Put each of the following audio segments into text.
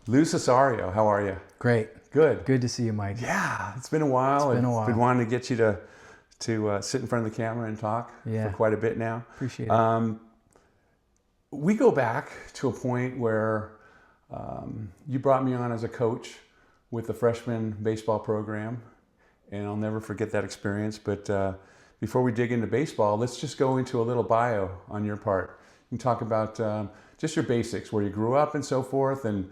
Lou Cesario, how are you? Great. Good. Good to see you, Mike. Yeah, it's been a while. It's been a while. I've been wanting to get you to sit in front of the camera and talk for quite a bit now. Appreciate it. We go back to a point where you brought me on as a coach with the freshman baseball program, and I'll never forget that experience. But before we dig into baseball, let's just go into a little bio on your part. You can talk about just your basics, where you grew up and so forth, and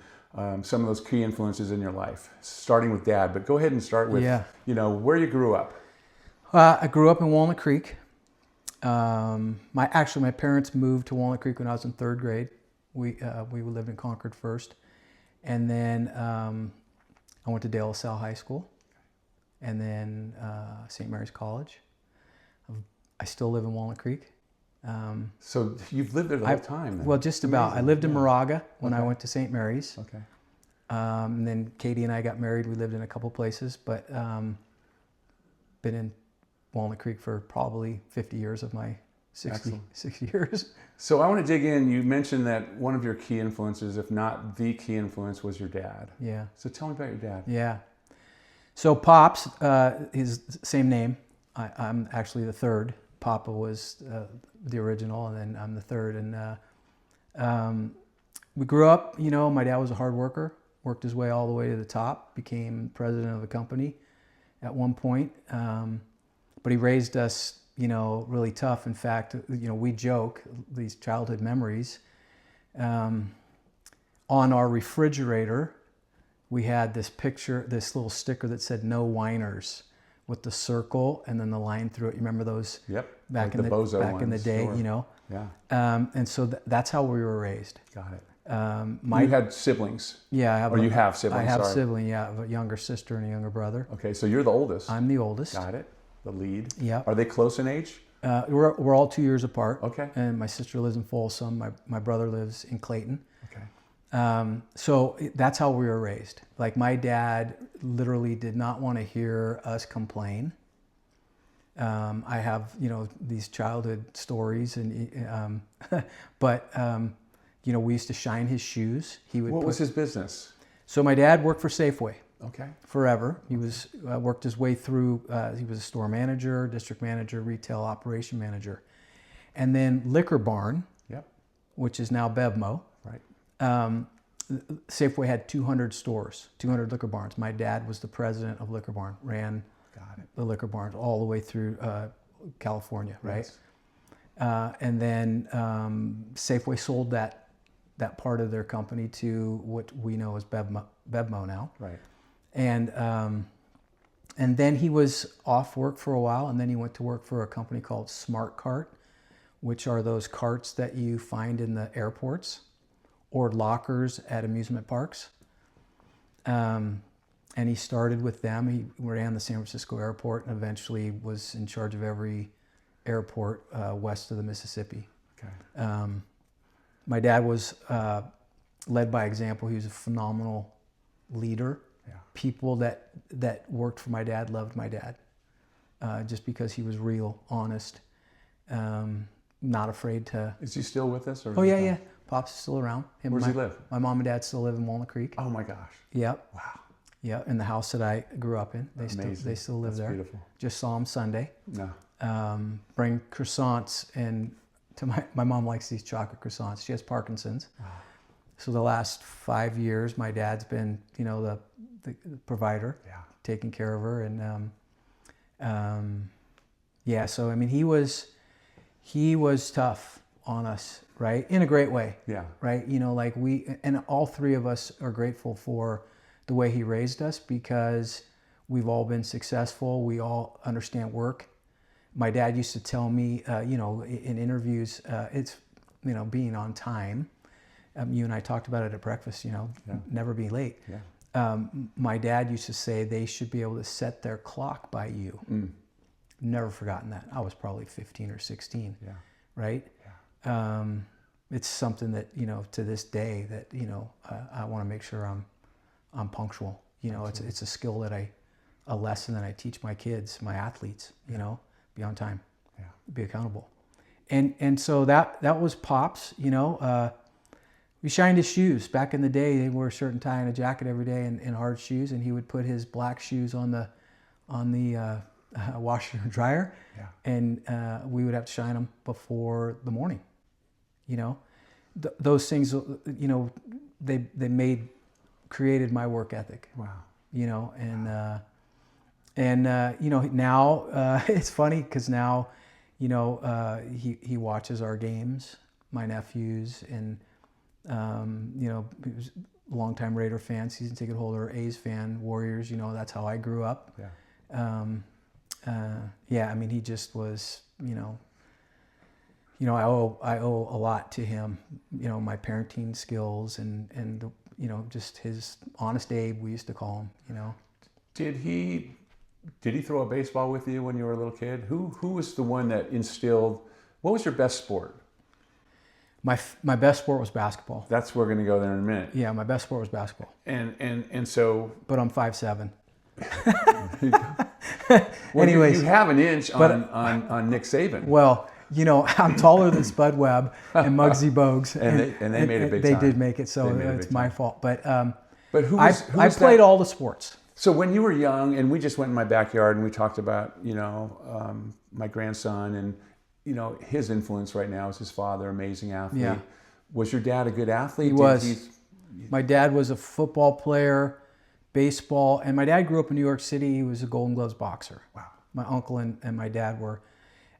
some of those key influences in your life, starting with Dad. But go ahead and start with, where you grew up. I grew up in Walnut Creek. My parents moved to Walnut Creek when I was in third grade. We lived in Concord first, and then I went to De La Salle High School, and then St. Mary's College. I still live in Walnut Creek. So you've lived there the whole time then? Well, just about. Amazing. I lived in Moraga when I Okay. went to St. Mary's. Okay. And then Katie and I got married. We lived in a couple places, but been in Walnut Creek for probably 50 years of my 60 years. So I want to dig in. You mentioned that one of your key influences, if not the key influence, was your dad. Yeah. So tell me about your dad. Yeah. So Pops, his same name. I'm actually the third. Papa was the original, and then I'm the third. And we grew up, my dad was a hard worker, worked his way all the way to the top, became president of the company at one point. But he raised us, really tough. In fact, we joke, these childhood memories. On our refrigerator, we had this picture, this little sticker that said "No Whiners," with the circle and then the line through it. You remember those? Yep. Back like in the day, sure. Yeah. And so that's how we were raised. Got it. You had siblings? Yeah, you have siblings? I have sorry. sibling. Yeah, I have a younger sister and a younger brother. Okay, so you're the oldest. I'm the oldest. Got it. The lead. Yeah. Are they close in age? We're all 2 years apart. Okay. And my sister lives in Folsom. My brother lives in Clayton. Okay. So that's how we were raised. Like, my dad literally did not want to hear us complain. I have, these childhood stories, and but we used to shine his shoes. What was his business? So my dad worked for Safeway. Okay. Forever. He was worked his way through. He was a store manager, district manager, retail operation manager, and then Liquor Barn, which is now Bevmo. Right. Safeway had 200 stores, 200 Liquor Barns. My dad was the president of Liquor Barn, ran the Liquor Barns all the way through California, right? Yes. And then Safeway sold that part of their company to what we know as Bevmo now. Right. And then he was off work for a while, and then he went to work for a company called Smart Cart, which are those carts that you find in the airports or lockers at amusement parks. And he started with them. He ran the San Francisco airport and eventually was in charge of every airport west of the Mississippi. Okay. My dad was led by example. He was a phenomenal leader. Yeah. People that worked for my dad loved my dad, just because he was real, honest, not afraid to. Is he still with us? Or Oh yeah. Pop's is still around. Where does he live? My mom and dad still live in Walnut Creek. Oh my gosh. Yep. Wow. Yeah, in the house that I grew up in. They still live That's there. Beautiful. Just saw him Sunday. No. Bring croissants, and to my mom likes these chocolate croissants. She has Parkinson's. Wow. So the last 5 years, my dad's been, the provider, taking care of her, and So I mean, he was tough on us, right? In a great way. Yeah. Right. And all three of us are grateful for the way he raised us, because we've all been successful. We all understand work. My dad used to tell me, in interviews, it's, being on time. You and I talked about it at breakfast, never be late. Yeah. My dad used to say they should be able to set their clock by you. Mm. Never forgotten that. I was probably 15 or 16. Yeah. Right? Yeah. It's something that, to this day that, I want to make sure I'm punctual. It's a skill that a lesson that I teach my kids, my athletes, be on time, be accountable. And so that was Pops, we shined his shoes. Back in the day, they wore a shirt and tie and a jacket every day and hard shoes, and he would put his black shoes on the washer and dryer, and we would have to shine them before the morning. You know, those things, you know, they created my work ethic. Wow. You know, and you know, now it's funny because now, you know, he watches our games, my nephews, and you know, he was a longtime Raider fan, season ticket holder, A's fan, Warriors. You know, that's how I grew up. Yeah. Yeah. I mean, he just was, you know, I owe a lot to him. You know, my parenting skills and the, you know, just his Honest Abe, we used to call him. You know. Did he throw a baseball with you when you were a little kid? Who was the one that instilled? What was your best sport? My best sport was basketball. We're going to go there in a minute. Yeah, my best sport was basketball. And so. But I'm 5'7". Well, anyways, you have an inch on Nick Saban. Well, you know, I'm taller than Spud Webb and Muggsy Bogues, and they made a big time. They did make it, so it's my fault. But I played all the sports. So when you were young, and we just went in my backyard and we talked about, you know, my grandson and, you know, his influence right now is his father, amazing athlete. Yeah. Was your dad a good athlete? He was. My dad was a football player, baseball, and my dad grew up in New York City. He was a Golden Gloves boxer. Wow. My uncle and my dad were.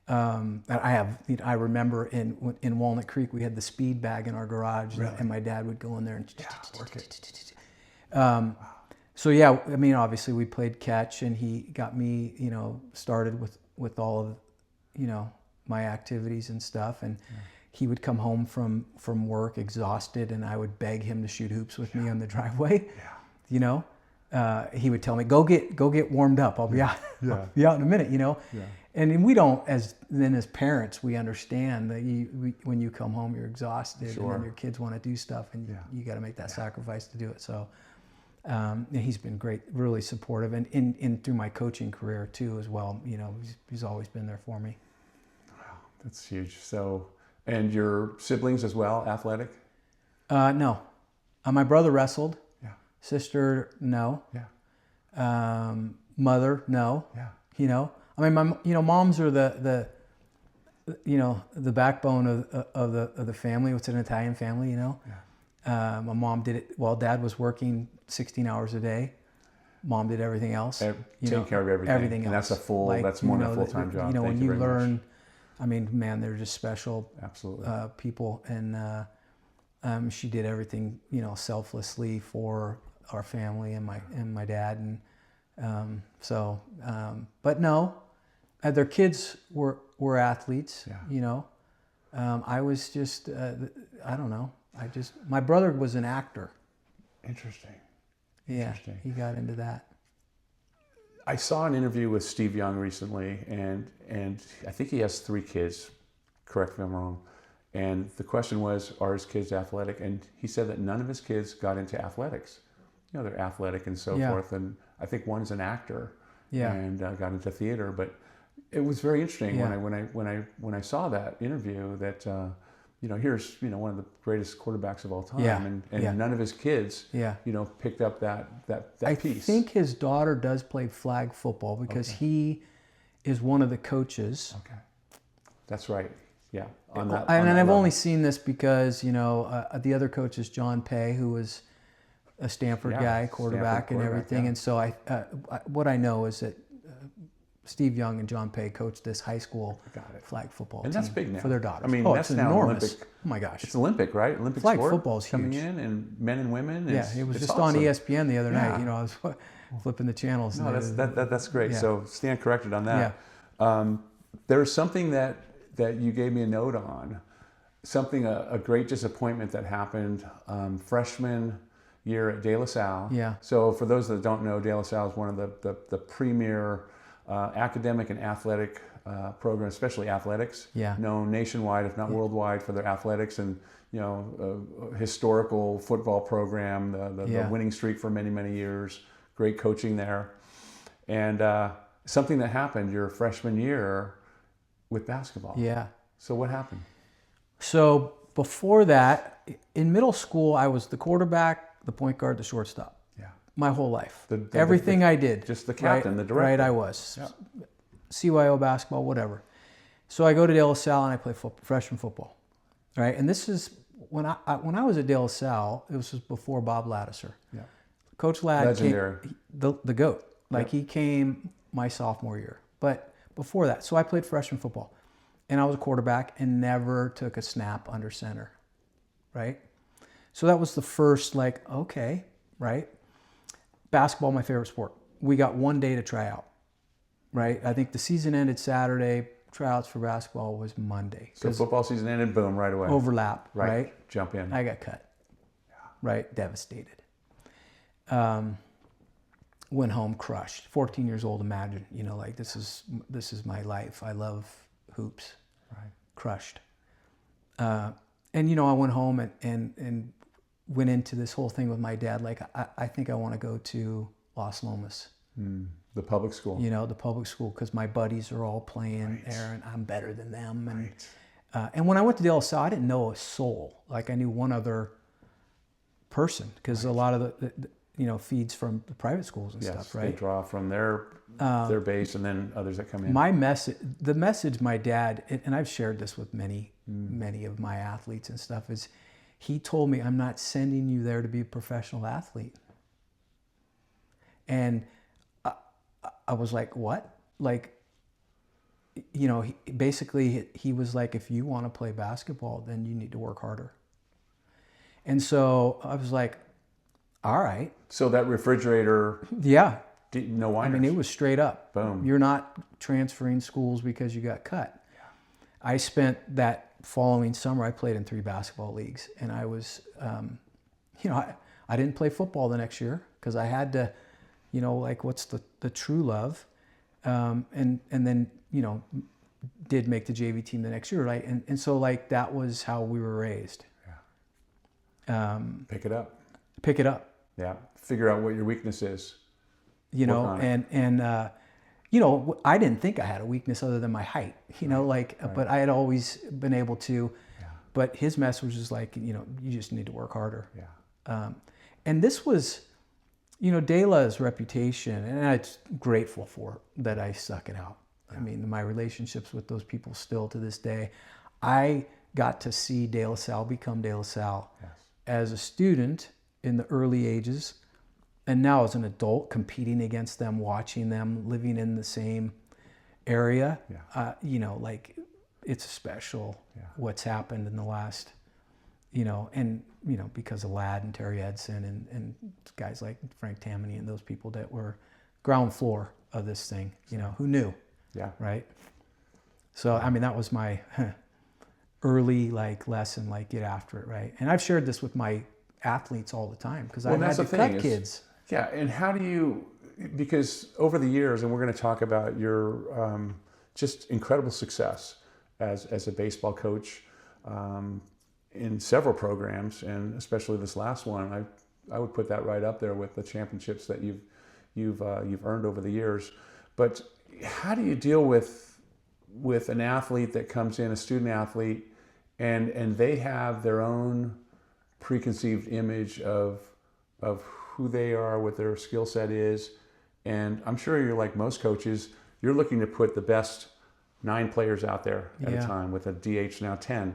I remember in Walnut Creek we had the speed bag in our garage, really? And my dad would go in there and work it. So yeah, I mean, obviously we played catch, and he got me, you know, started with all of, you know, my activities and stuff, and he would come home from work exhausted, and I would beg him to shoot hoops with me on the driveway. You know, he would tell me, go get warmed up. I'll be out. I'll be out in a minute. You know. Yeah. And we don't, as parents, we understand that when you come home, you're exhausted, and then your kids want to do stuff, and you got to make that sacrifice to do it. So he's been great, really supportive, and in through my coaching career too as well. You know, he's always been there for me. Wow, that's huge. So, and your siblings as well, athletic? No, my brother wrestled. Yeah. Sister, no. Yeah. Mother, no. Yeah. You know. I mean, moms are the backbone of the family. It's an Italian family, you know. Yeah. My mom did it while Dad was working 16 hours a day. Mom did everything else. Taking care of everything. Everything else. And that's more than a full-time job. You know, Thank when you learn, much. I mean, man, they're just special. Absolutely. People, and she did everything, you know, selflessly for our family and my dad, and but no. Their kids were athletes, you know. I was just, I don't know. My brother was an actor. Interesting. Yeah, he got into that. I saw an interview with Steve Young recently, and I think he has 3 kids. Correct me if I'm wrong. And the question was, are his kids athletic? And he said that none of his kids got into athletics. You know, they're athletic and so forth. And I think one is an actor. Yeah. And got into theater, but. It was very interesting when I saw that interview that you know, here's, you know, one of the greatest quarterbacks of all time, and none of his kids you know, picked up that piece. I think his daughter does play flag football because he is one of the coaches. Okay, that's right. Yeah, and I've only seen this because, you know, the other coach is John Pay, who was a Stanford guy, quarterback and everything, and so what I know is that. Steve Young and John Pay coached this high school flag football team, that's big now for their daughters. I mean, that's now enormous. Olympic. Oh my gosh, it's Olympic, right? Olympic flag sport football is coming huge. in, and men and women. It was just awesome. on ESPN the other night. You know, I was flipping the channels. No, that's great. Yeah. So Stan corrected on that. Yeah. There's something that you gave me a note on, a great disappointment that happened freshman year at De La Salle. Yeah. So for those that don't know, De La Salle is one of the premier academic and athletic programs, especially athletics, known nationwide, if not worldwide, for their athletics, and, you know, historical football program, the winning streak for many, many years, great coaching there. And something that happened your freshman year with basketball. Yeah. So what happened? So before that, in middle school, I was the quarterback, the point guard, the shortstop. Yeah. My whole life. Everything I did. Just the captain, right, the director. Right, I was. Yeah. CYO basketball, whatever. So I go to De La Salle and I play freshman football. Right? And this is, when I was at De La Salle, it was just before Bob Ladouceur. Yeah. Coach Ladd Legendary. came, the GOAT. Like, he came my sophomore year. But before that, so I played freshman football. And I was a quarterback and never took a snap under center. Right? So that was the first, like, okay, right? Basketball, my favorite sport. We got one day to try out. Right? I think the season ended Saturday. Tryouts for basketball was Monday. So football season ended, boom, right away. Overlap, right? Jump in. I got cut. Yeah. Right? Devastated. Went home crushed. 14 years old, imagine. You know, like, this is my life. I love hoops. Right. Crushed. And, you know, I went home and went into this whole thing with my dad. Like, I think I want to go to Los Lomas. The public school. You know, the public school, because my buddies are all playing there and I'm better than them. And when I went to De La Salle, I didn't know a soul. Like, I knew one other person, because a lot of the you know, feeds from the private schools and stuff, right? They draw from their base and then others that come in. The message my dad, and I've shared this with many of my athletes and stuff, is he told me, I'm not sending you there to be a professional athlete. And I was like, what? Like, you know, he was like, if you want to play basketball, then you need to work harder. And so I was like, all right. So that refrigerator. Yeah. No wonders. I mean, it was straight up. Boom. You're not transferring schools because you got cut. Yeah. I spent that following summer, I played in 3 basketball leagues. And I was, you know, I didn't play football the next year because I had to, you know, like, what's the true love? And then, you know, did make the JV team the next year, right? And so, like, that was how we were raised. Yeah. Pick it up. Pick it up. Yeah. Figure out what your weakness is. You know, and you know, I didn't think I had a weakness other than my height, you know, like, but I had always been able to, but his message was like, you know, you just need to work harder. Yeah. And this was, you know, De La's reputation, and I'm grateful for that I stuck it out. Yeah. I mean, my relationships with those people still to this day, I got to see De La Salle become De La Salle as a student in the early ages. And now as an adult, competing against them, watching them, living in the same area, you know, like, it's special what's happened in the last, you know, and, you know, because of Ladd and Terry Edson and guys like Frank Tammany and those people that were ground floor of this thing, you know, who knew? Yeah. Right? So, I mean, that was my early, like, lesson, like, get after it, right? And I've shared this with my athletes all the time, because I've had to cut kids. Yeah, and how do you, because over the years, and we're going to talk about your just incredible success as a baseball coach in several programs, and especially this last one, I would put that right up there with the championships that you've earned over the years. But how do you deal with an athlete that comes in, a student athlete, and they have their own preconceived image of who they are, what their skill set is, and I'm sure you're like most coaches, you're looking to put the best 9 players out there at a time, with a DH now 10,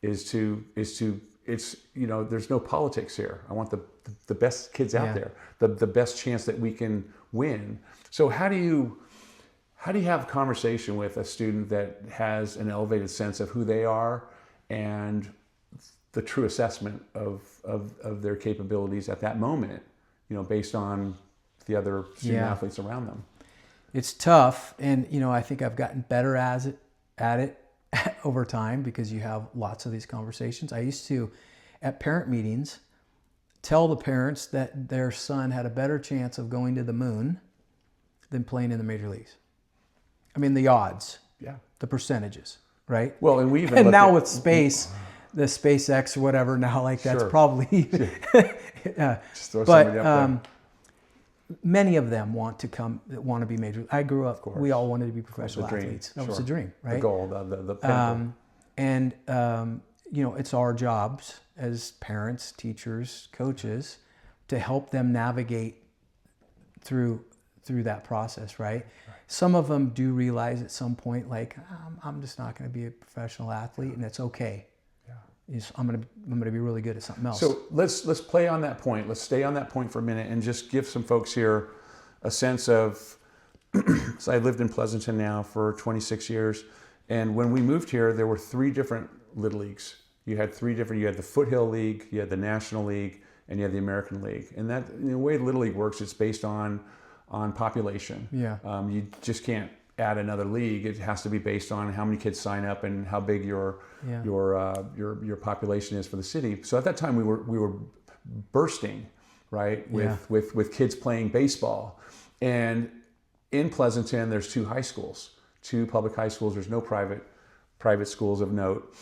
it's, you know, there's no politics here. I want the best kids out there, the best chance that we can win. So how do you have a conversation with a student that has an elevated sense of who they are and the true assessment of their capabilities at that moment, you know, based on the other student athletes around them? It's tough, and, you know, I think I've gotten better at it over time, because you have lots of these conversations. I used to, at parent meetings, tell the parents that their son had a better chance of going to the moon than playing in the major leagues. I mean, the odds, the percentages, right? Well, and we even and now with space, the SpaceX or whatever, now, like, that's probably just throw somebody up there. Many of them want to be major. I grew up, we all wanted to be professional athletes. That was the dream, right? The goal, the pinnacle. And you know, it's our jobs as parents, teachers, coaches, to help them navigate through that process, right? Some of them do realize at some point, like, I'm just not going to be a professional athlete, and it's okay. I'm gonna be really good at something else. So let's play on that point. Let's stay on that point for a minute and just give some folks here a sense of. So I lived in Pleasanton now for 26 years, and when we moved here, there were 3 different Little Leagues. You had 3 different. You had the Foothill League, you had the National League, and you had the American League. And that, the way Little League works, it's based on population. Yeah. You just can't add another league. It has to be based on how many kids sign up and how big your population is for the city. So at that time, we were bursting, right, with kids playing baseball. And in Pleasanton, there's 2 high schools, 2 public high schools. There's no private schools of note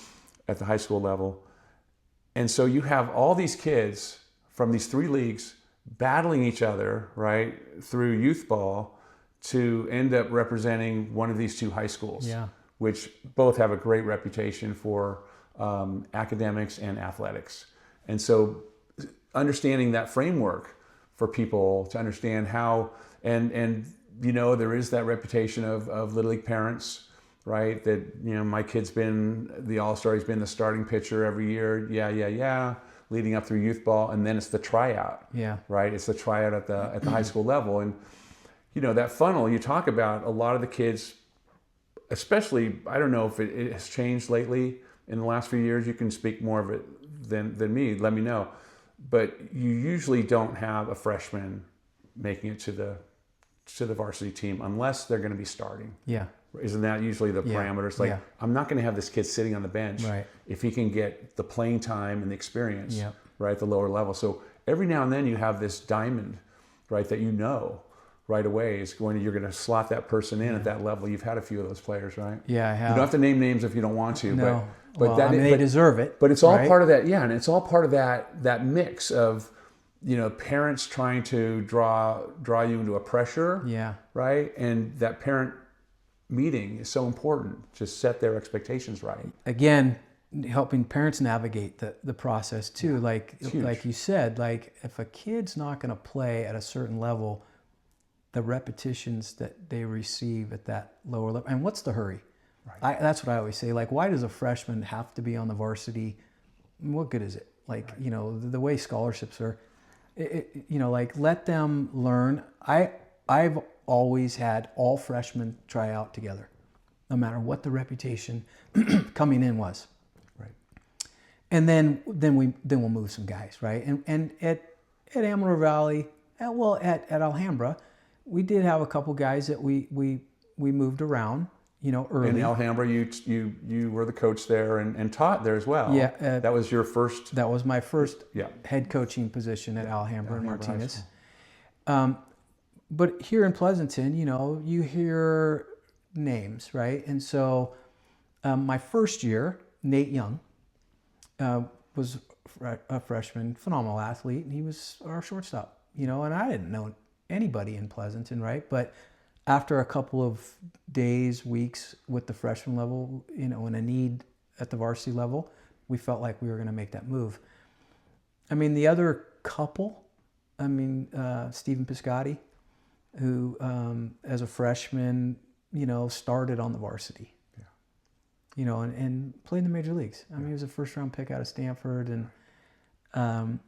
at the high school level. And so you have all these kids from these 3 leagues battling each other, right, through youth ball to end up representing one of these 2 high schools, which both have a great reputation for academics and athletics. And so understanding that framework for people to understand how, and you know, there is that reputation of Little League parents, right? That, you know, my kid's been the all-star, he's been the starting pitcher every year, leading up through youth ball, and then it's the tryout, right? It's the tryout at the high school level. And, you know, that funnel you talk about, a lot of the kids, especially, I don't know if it has changed lately in the last few years, you can speak more of it than me, let me know. But you usually don't have a freshman making it to the varsity team unless they're going to be starting. Yeah. Isn't that usually the parameters? Like, I'm not going to have this kid sitting on the bench if he can get the playing time and the experience right at the lower level. So every now and then you have this diamond, right, that you know right away is you're going to slot that person in at that level. You've had a few of those players, right? Yeah, I have. You don't have to name names if you don't want to, but they deserve it. But it's all part of that, and it's all part of that mix of, you know, parents trying to draw you into a pressure, right? And that parent meeting is so important to set their expectations right. Again, helping parents navigate the process too. Like you said, like if a kid's not going to play at a certain level, the repetitions that they receive at that lower level, and what's the hurry? Right. That's what I always say. Like, why does a freshman have to be on the varsity? What good is it? Like, you know, the way scholarships are, you know, like, let them learn. I've always had all freshmen try out together, no matter what the reputation coming in was. Right. And then we'll move some guys, right? And at Amador Valley, at Alhambra, we did have a couple guys that we moved around, you know, early. In Alhambra, you were the coach there and taught there as well. Yeah, that was your first. That was my first head coaching position at Alhambra and Martinez. But here in Pleasanton, you know, you hear names, right? And so my first year, Nate Young was a freshman, phenomenal athlete, and he was our shortstop, you know, and I didn't know anybody in Pleasanton, right? But after a couple of days, weeks with the freshman level, you know, and a need at the varsity level, we felt like we were going to make that move. I mean, the other couple, Stephen Piscotty, who as a freshman, you know, started on the varsity, you know, and played in the major leagues. I mean, he was a first-round pick out of Stanford, and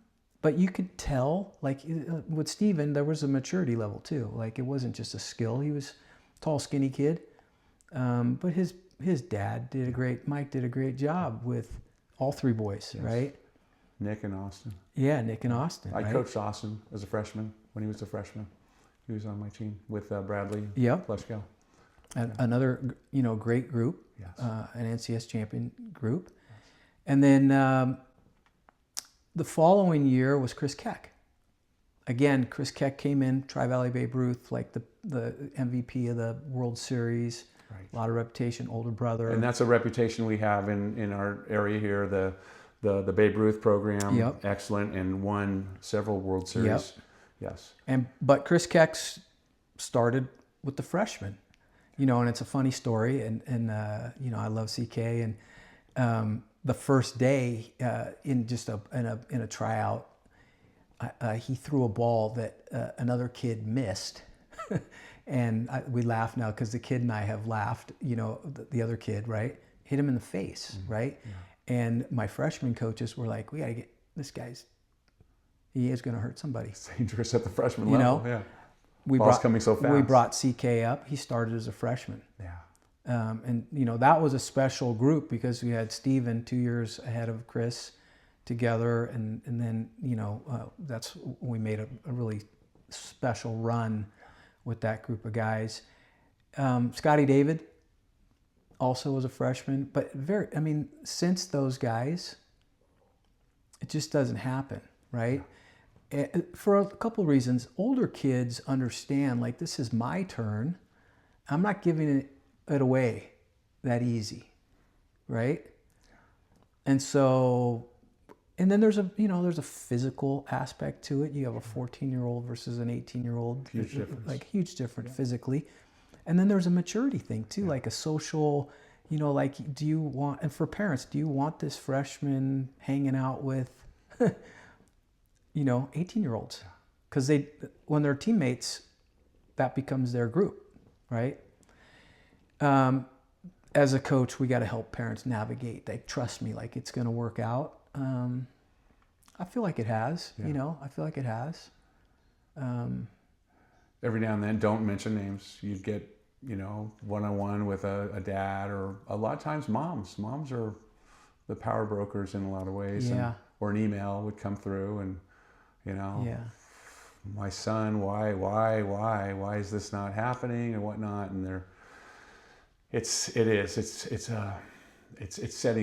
but you could tell, like, with Stephen, there was a maturity level too. Like, it wasn't just a skill. He was a tall, skinny kid, but his dad Mike did a great job with all 3 boys, right? Nick and Austin. Yeah, Nick and Austin. I coached Austin as a freshman when he was a freshman. He was on my team with Bradley Plesko. Another, you know, great group, an NCS champion group. And then the following year was Chris Keck. Again, Chris Keck came in, Tri-Valley Babe Ruth, like the MVP of the World Series. Right. A lot of reputation, older brother. And that's a reputation we have in our area here, the Babe Ruth program, excellent, and won several World Series. Yes. But Chris Keck started with the freshmen, you know, and it's a funny story, and you know, I love CK, and the first day in a tryout, he threw a ball that another kid missed. And we laugh now because the kid and I have laughed, the other kid, right? Hit him in the face, right? Yeah. And my freshman coaches were like, we got to get this guy's, he is going to hurt somebody. It's dangerous at the freshman level, yeah. Ball's coming so fast. We brought CK up. He started as a freshman. Yeah. And, that was a special group because we had Stephen 2 years ahead of Chris together. And then, that's when we made a really special run with that group of guys. Scotty David also was a freshman, but since those guys, it just doesn't happen, right? Yeah. For a couple of reasons. Older kids understand, like, this is my turn. I'm not giving it away that easy, right? And so, and then there's a physical aspect to it. You have a 14-year-old versus an 18-year-old. Huge difference. Like, huge difference physically. And then there's a maturity thing too, like a social, like, do you want, and for parents, do you want this freshman hanging out with, 18-year-olds? Because when they're teammates, that becomes their group, right? As a coach, we got to help parents navigate. They trust me, like, it's going to work out. I feel like it has, I feel like it has. Every now and then, don't mention names. You'd get, one-on-one with a dad, or a lot of times moms. Moms are the power brokers in a lot of ways. Yeah. Or an email would come through and, Yeah. my son, why is this not happening and whatnot? And it's setting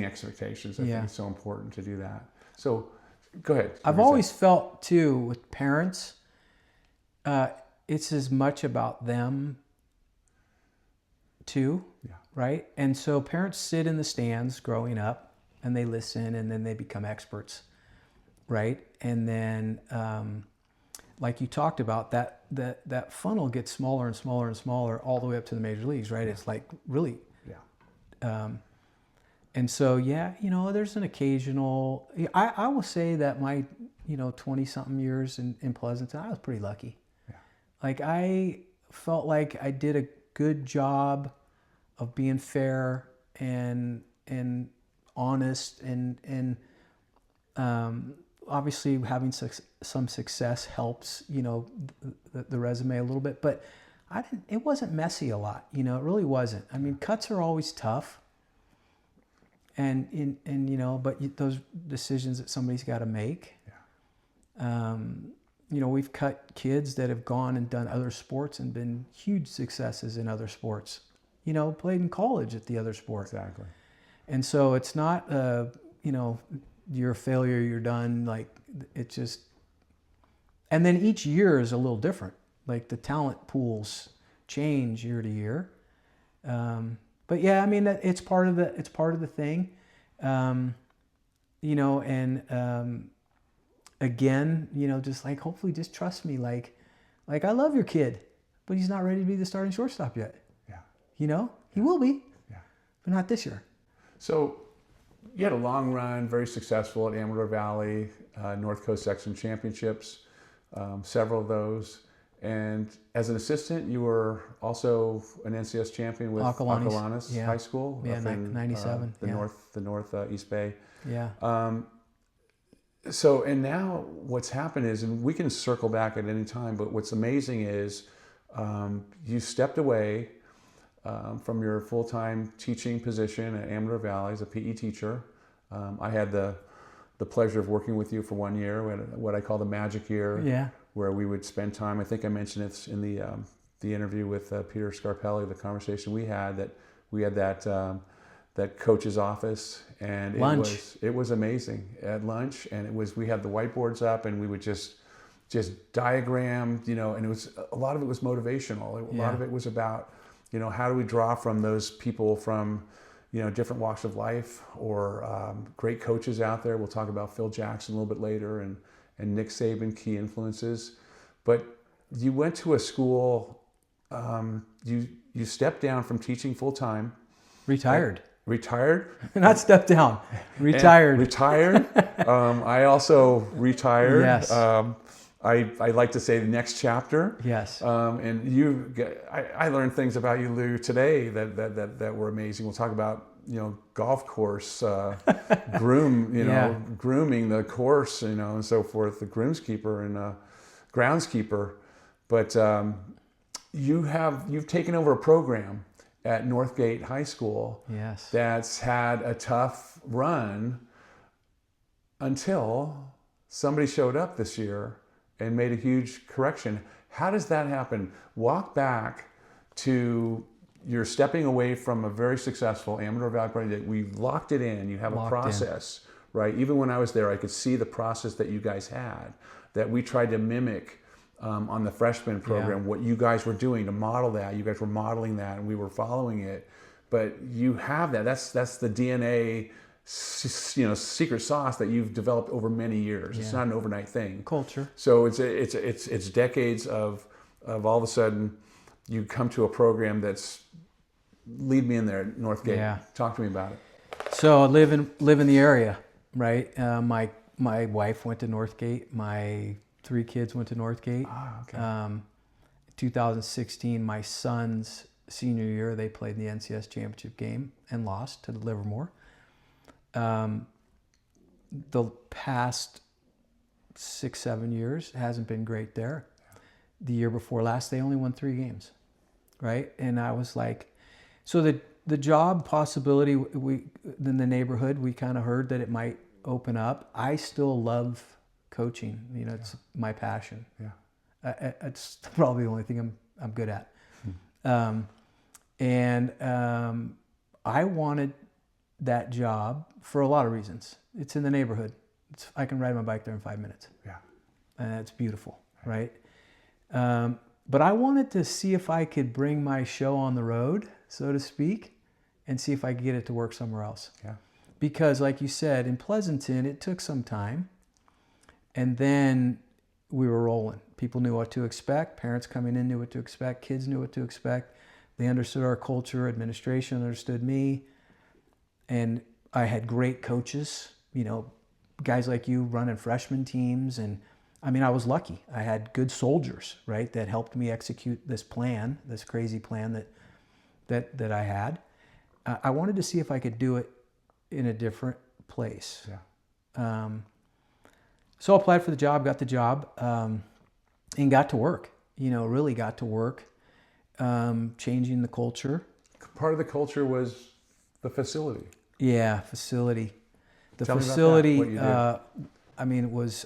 expectations. I think it's so important to do that. So go ahead. I've always felt too with parents, it's as much about them too, right? And so parents sit in the stands growing up and they listen, and then they become experts, right? And then, like you talked about, that funnel gets smaller and smaller and smaller all the way up to the major leagues, right? It's like really, and so, there's an occasional, I will say that my, 20-something years in Pleasanton, I was pretty lucky. Yeah. Like, I felt like I did a good job of being fair and honest and obviously having some success helps, the resume a little bit, but it wasn't messy a lot, it really wasn't. I mean, cuts are always tough. And but those decisions that somebody's got to make. Yeah. We've cut kids that have gone and done other sports and been huge successes in other sports. Played in college at the other sport. Exactly. And so it's not, you're a failure, you're done. Like, it just, and then each year is a little different. Like, the talent pools change year to year. But yeah, I mean, it's part of the thing, again, just like, hopefully just trust me. Like I love your kid, but he's not ready to be the starting shortstop yet. Yeah. He will be, but not this year. So you had a long run, very successful at Amador Valley, North Coast Section Championships, several of those. And as an assistant, you were also an NCS champion with Acalanes High School. Yeah, 97. The Northeast Bay. Yeah. So, and now what's happened is, and we can circle back at any time, but what's amazing is you stepped away from your full-time teaching position at Amador Valley as a PE teacher. I had the pleasure of working with you for 1 year, what I call the magic year. Yeah. Where we would spend time. I think I mentioned it in the interview with Peter Scarpelli, the conversation we had, that coach's office, and it was amazing at lunch, and we had the whiteboards up, and we would just diagram, and it was a lot of it was motivational. A lot of it was about, how do we draw from those people from, different walks of life, or great coaches out there. We'll talk about Phil Jackson a little bit later, and Nick Saban, key influences. But you went to a school, you stepped down from teaching full-time. Retired. retired. Not stepped down, retired. Retired. I also retired. Yes. I like to say the next chapter. Yes. And I learned things about you, Lou, today that were amazing. We'll talk about, golf course, grooming the course, and so forth, the groomskeeper and groundskeeper. But you've taken over a program at Northgate High School. Yes. That's had a tough run until somebody showed up this year and made a huge correction. How does that happen? Walk back to you're stepping away from a very successful Amador Valley project. We locked it in. You have a process, right? Even when I was there, I could see the process that you guys had, that we tried to mimic on the freshman program, what you guys were doing to model that. You guys were modeling that, and we were following it. But you have that. That's the DNA, secret sauce that you've developed over many years. It's not an overnight thing. Culture. So it's decades of all of a sudden you come to a program that's lead me in there at Northgate. Yeah. Talk to me about it. So I live in the area, right? My wife went to Northgate. My 3 kids went to Northgate. Ah, okay. 2016, my son's senior year, they played in the NCS championship game and lost to Livermore. The past 6-7 years hasn't been great there. The year before last, they only won 3 games, right? And I was like, so the job possibility in the neighborhood, we kind of heard that it might open up. I still love coaching. It's my passion. Yeah, it's probably the only thing I'm good at. I wanted that job for a lot of reasons. It's in the neighborhood. I can ride my bike there in 5 minutes. Yeah, and it's beautiful, right? But I wanted to see if I could bring my show on the road, so to speak, and see if I could get it to work somewhere else. Yeah. Because, like you said, in Pleasanton, it took some time. And then we were rolling. People knew what to expect. Parents coming in knew what to expect. Kids knew what to expect. They understood our culture. Administration understood me. And I had great coaches, guys like you running freshman teams. And I was lucky. I had good soldiers, right, that helped me execute this plan, this crazy plan that I had. I wanted to see if I could do it in a different place. Yeah. So I applied for the job, got the job, and got to work. Really got to work, changing the culture. Part of the culture was the facility. Yeah, facility. The Tell facility. Me about that, what you did. It was.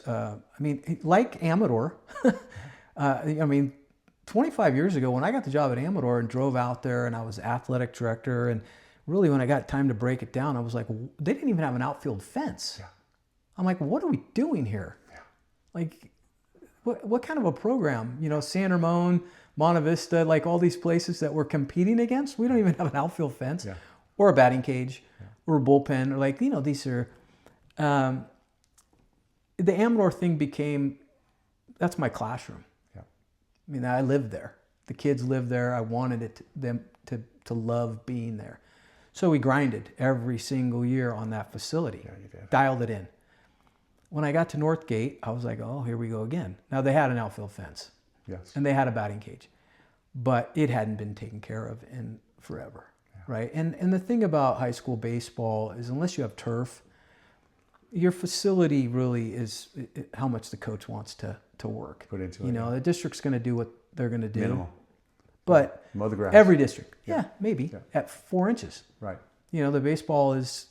Like Amador. 25 years ago, when I got the job at Amador and drove out there, and I was athletic director, and really when I got time to break it down, I was like, they didn't even have an outfield fence. Yeah. I'm like, what are we doing here? Yeah. Like, what kind of a program? San Ramon, Monte Vista, like all these places that we're competing against, we don't even have an outfield fence or a batting cage or a bullpen. Or these are, the Amador thing became, that's my classroom. Yeah. I lived there. The kids lived there. I wanted them to love being there. So we grinded every single year on that facility. Yeah, you did. Dialed it in. When I got to Northgate, I was like, oh, here we go again. Now, they had an outfield fence. Yes. And they had a batting cage. But it hadn't been taken care of in forever, right? And the thing about high school baseball is unless you have turf, your facility really is how much the coach wants to work. Put into it. The district's going to do what they're going to do. Minimal. But mow the grass. Every district, maybe, at 4 inches. Right. The baseball is,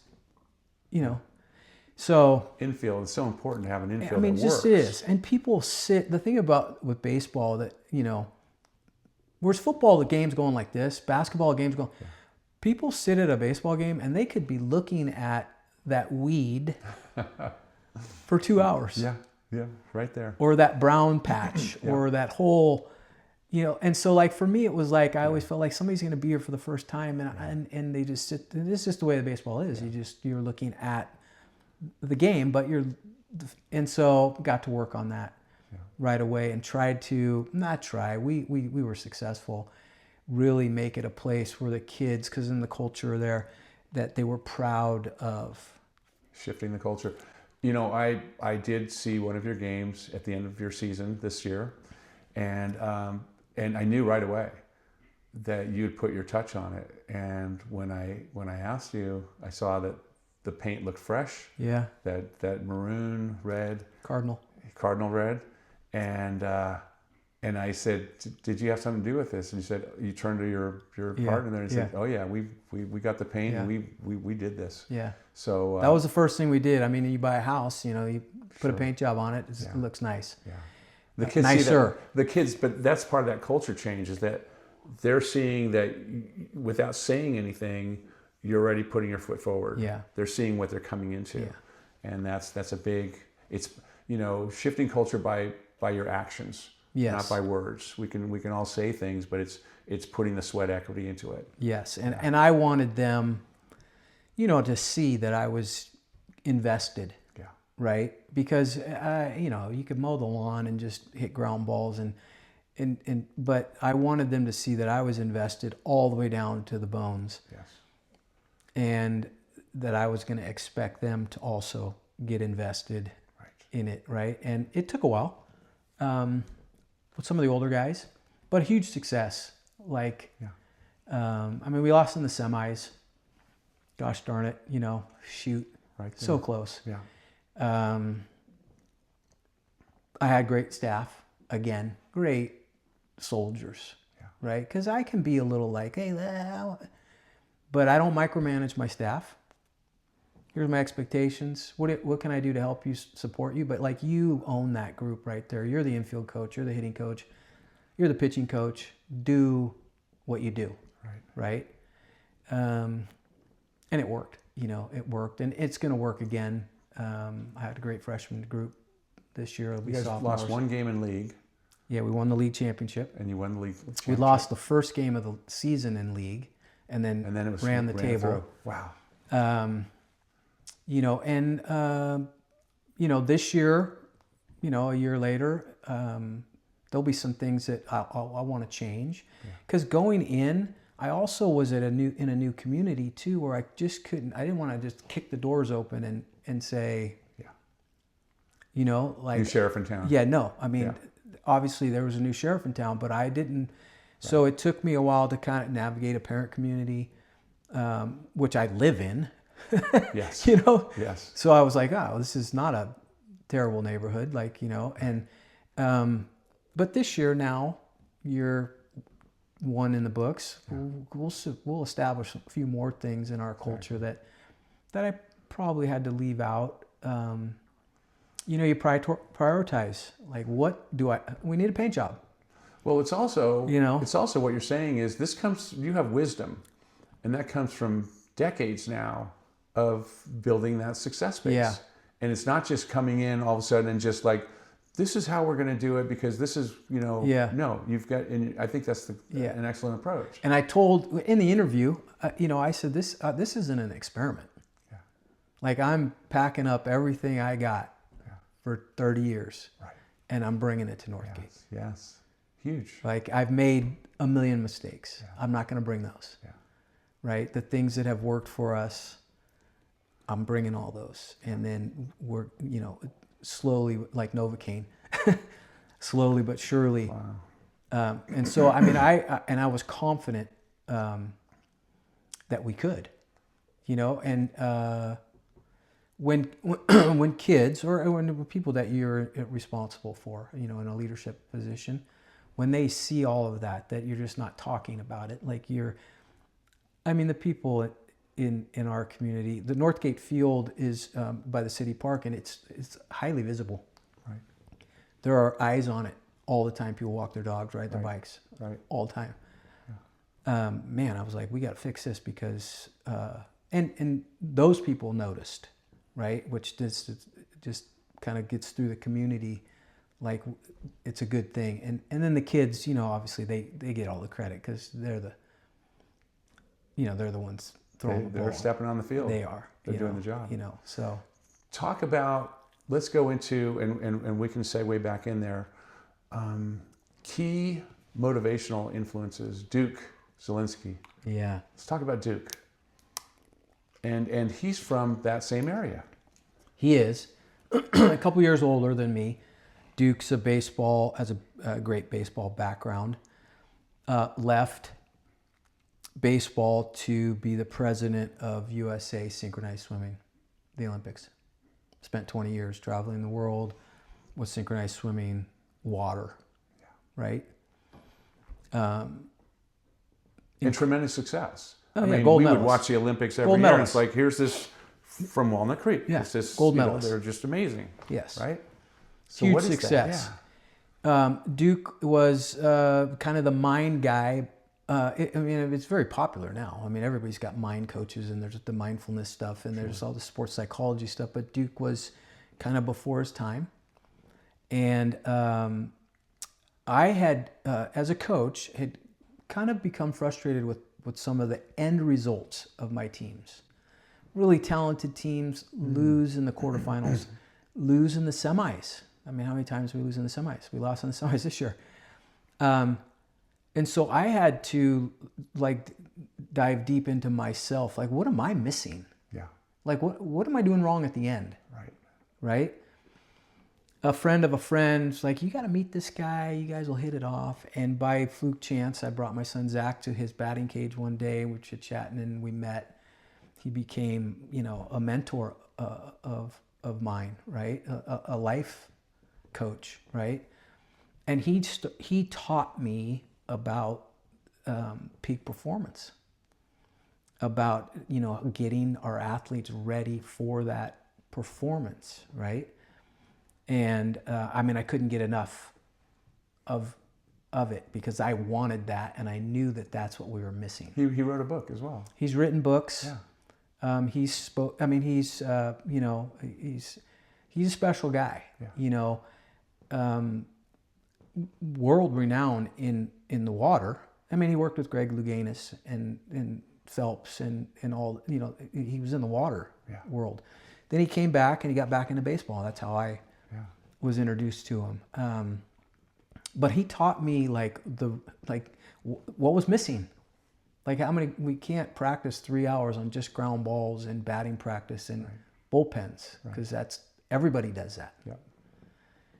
so infield is so important to have an infield that works. It just is. And people sit. The thing with baseball that whereas football, the game's going like this. Basketball, the game's going. Yeah. People sit at a baseball game and they could be looking at that weed for 2 hours. Yeah, right there. Or that brown patch, or that whole. And so like for me, it was like I always felt like somebody's going to be here for the first time, and they just sit. This is just the way the baseball is. Yeah. You're looking at the game, but and so got to work on that right away and tried to we were successful, really make it a place where the kids, because in the culture there, that they were proud of. Shifting the culture. I did see one of your games at the end of your season this year, and I knew right away that you'd put your touch on it. And when I asked you, I saw that the paint looked fresh. Yeah. That maroon red. Cardinal red, and I said, "Did you have something to do with this?" And you said, you turned to your partner there and said, "Oh yeah, we got the paint and we did this." Yeah. So that was the first thing we did. I mean, you buy a house, you put a paint job on it. It looks nice. Yeah. The kids nicer. The kids, but that's part of that culture change, is that they're seeing that without saying anything, you're already putting your foot forward. Yeah. They're seeing what they're coming into. Yeah. And that's a big, it's, shifting culture by your actions, not by words. We can all say things, but it's putting the sweat equity into it. Yes. And I wanted them, to see that I was invested. Yeah. Right? Because, you could mow the lawn and just hit ground balls but I wanted them to see that I was invested all the way down to the bones. Yes. And that I was going to expect them to also get invested in it, right? And it took a while with some of the older guys, but a huge success. We lost in the semis. Gosh darn it, shoot, so close. Yeah. I had great staff, again, great soldiers, right? Because I can be a little like, hey, but I don't micromanage my staff. Here's my expectations. What can I do to help you, support you? But you own that group right there. You're the infield coach. You're the hitting coach. You're the pitching coach. Do what you do, right? And it worked. It worked, and it's going to work again. I had a great freshman group this year. You guys lost one game in league. Yeah, we won the league championship. And you won the league championship. We lost the first game of the season in league, and then it ran the table. Through. Wow. This year, a year later, there'll be some things that I want to change. Because going in, I also was in a new community too, where I didn't want to just kick the doors open and say, new sheriff in town. Yeah, no. I mean, obviously there was a new sheriff in town, but I didn't. So it took me a while to kind of navigate a parent community, which I live in. Yes. Yes. So I was like, oh, this is not a terrible neighborhood, but this year now, you're one in the books. We'll establish a few more things in our culture that I probably had to leave out. You prioritize. We need a paint job. Well, it's also, it's also what you're saying is you have wisdom, and that comes from decades now of building that success base. Yeah. And it's not just coming in all of a sudden and just this is how we're going to do it because this is, no, you've got, and I think that's an excellent approach. And I told in the interview, I said, this isn't an experiment. Yeah. I'm packing up everything I got for 30 years and I'm bringing it to Northgate. Yes. Huge. I've made a million mistakes. Yeah. I'm not going to bring those. Yeah. Right? The things that have worked for us, I'm bringing all those. And then we're, slowly, like Novocaine, slowly but surely. Wow. And so, I was confident that we could, and when kids or when people that you're responsible for, in a leadership position, when they see all of that you're just not talking about it, the people in our community, the Northgate Field is by the city park, and it's highly visible. Right. There are eyes on it all the time. People walk their dogs, ride their bikes, all the time. Yeah. I was like, we got to fix this because, and those people noticed, right? Which just kind of gets through the community, it's a good thing. And then the kids, obviously they get all the credit because they're the ones throwing the ball. They're stepping on the field. They are. They're doing the job. So. Talk about, let's go into, and we can segue back in there, key motivational influences. Duke Zielinski. Yeah. Let's talk about Duke. And he's from that same area. He is a couple years older than me. Duke's a baseball, has a great baseball background. Left baseball to be the president of USA synchronized swimming, the Olympics. Spent 20 years traveling the world with synchronized swimming, water, right? And tremendous success. Oh, I yeah, mean, gold we medals. would watch the Olympics every Gold year. And medals. it's like, here's this from Walnut Creek. Yeah, It's this, gold you know, medals. they're just amazing. Yes. Right? So Huge what is success. That? Duke was kind of the mind guy. I mean, it's very popular now. I mean, everybody's got mind coaches, and there's the mindfulness stuff, and there's all the sports psychology stuff. But Duke was kind of before his time. And I had, as a coach, had kind of become frustrated with some of the end results of my teams. Really talented teams lose in the quarterfinals, lose in the semis. I mean, how many times did we lose in the semis? We lost in the semis this year. And so I had to like dive deep into myself. Like, what am I missing? Yeah. Like, what am I doing wrong at the end? Right. Right? A friend of a friend's like, you got to meet this guy. You guys will hit it off. And by fluke chance, I brought my son Zach to his batting cage one day. We were chit-chatting and we met. He became, you know, a mentor of mine, right? A life coach, right? And he taught me about peak performance, about, you know, getting our athletes ready for that performance, right? And I mean, I couldn't get enough of it because I wanted that, and I knew that that's what we were missing. He wrote a book as well. He's written books. Yeah. He's you know, he's a special guy. Yeah. You know, world renowned in the water. I mean, he worked with Greg Louganis and Phelps and all. You know, he was in the water world. Then he came back and he got back into baseball. That's how I was introduced to him. But he taught me what was missing. Like we can't practice 3 hours on just ground balls and batting practice and bullpens because everybody does that. Yeah.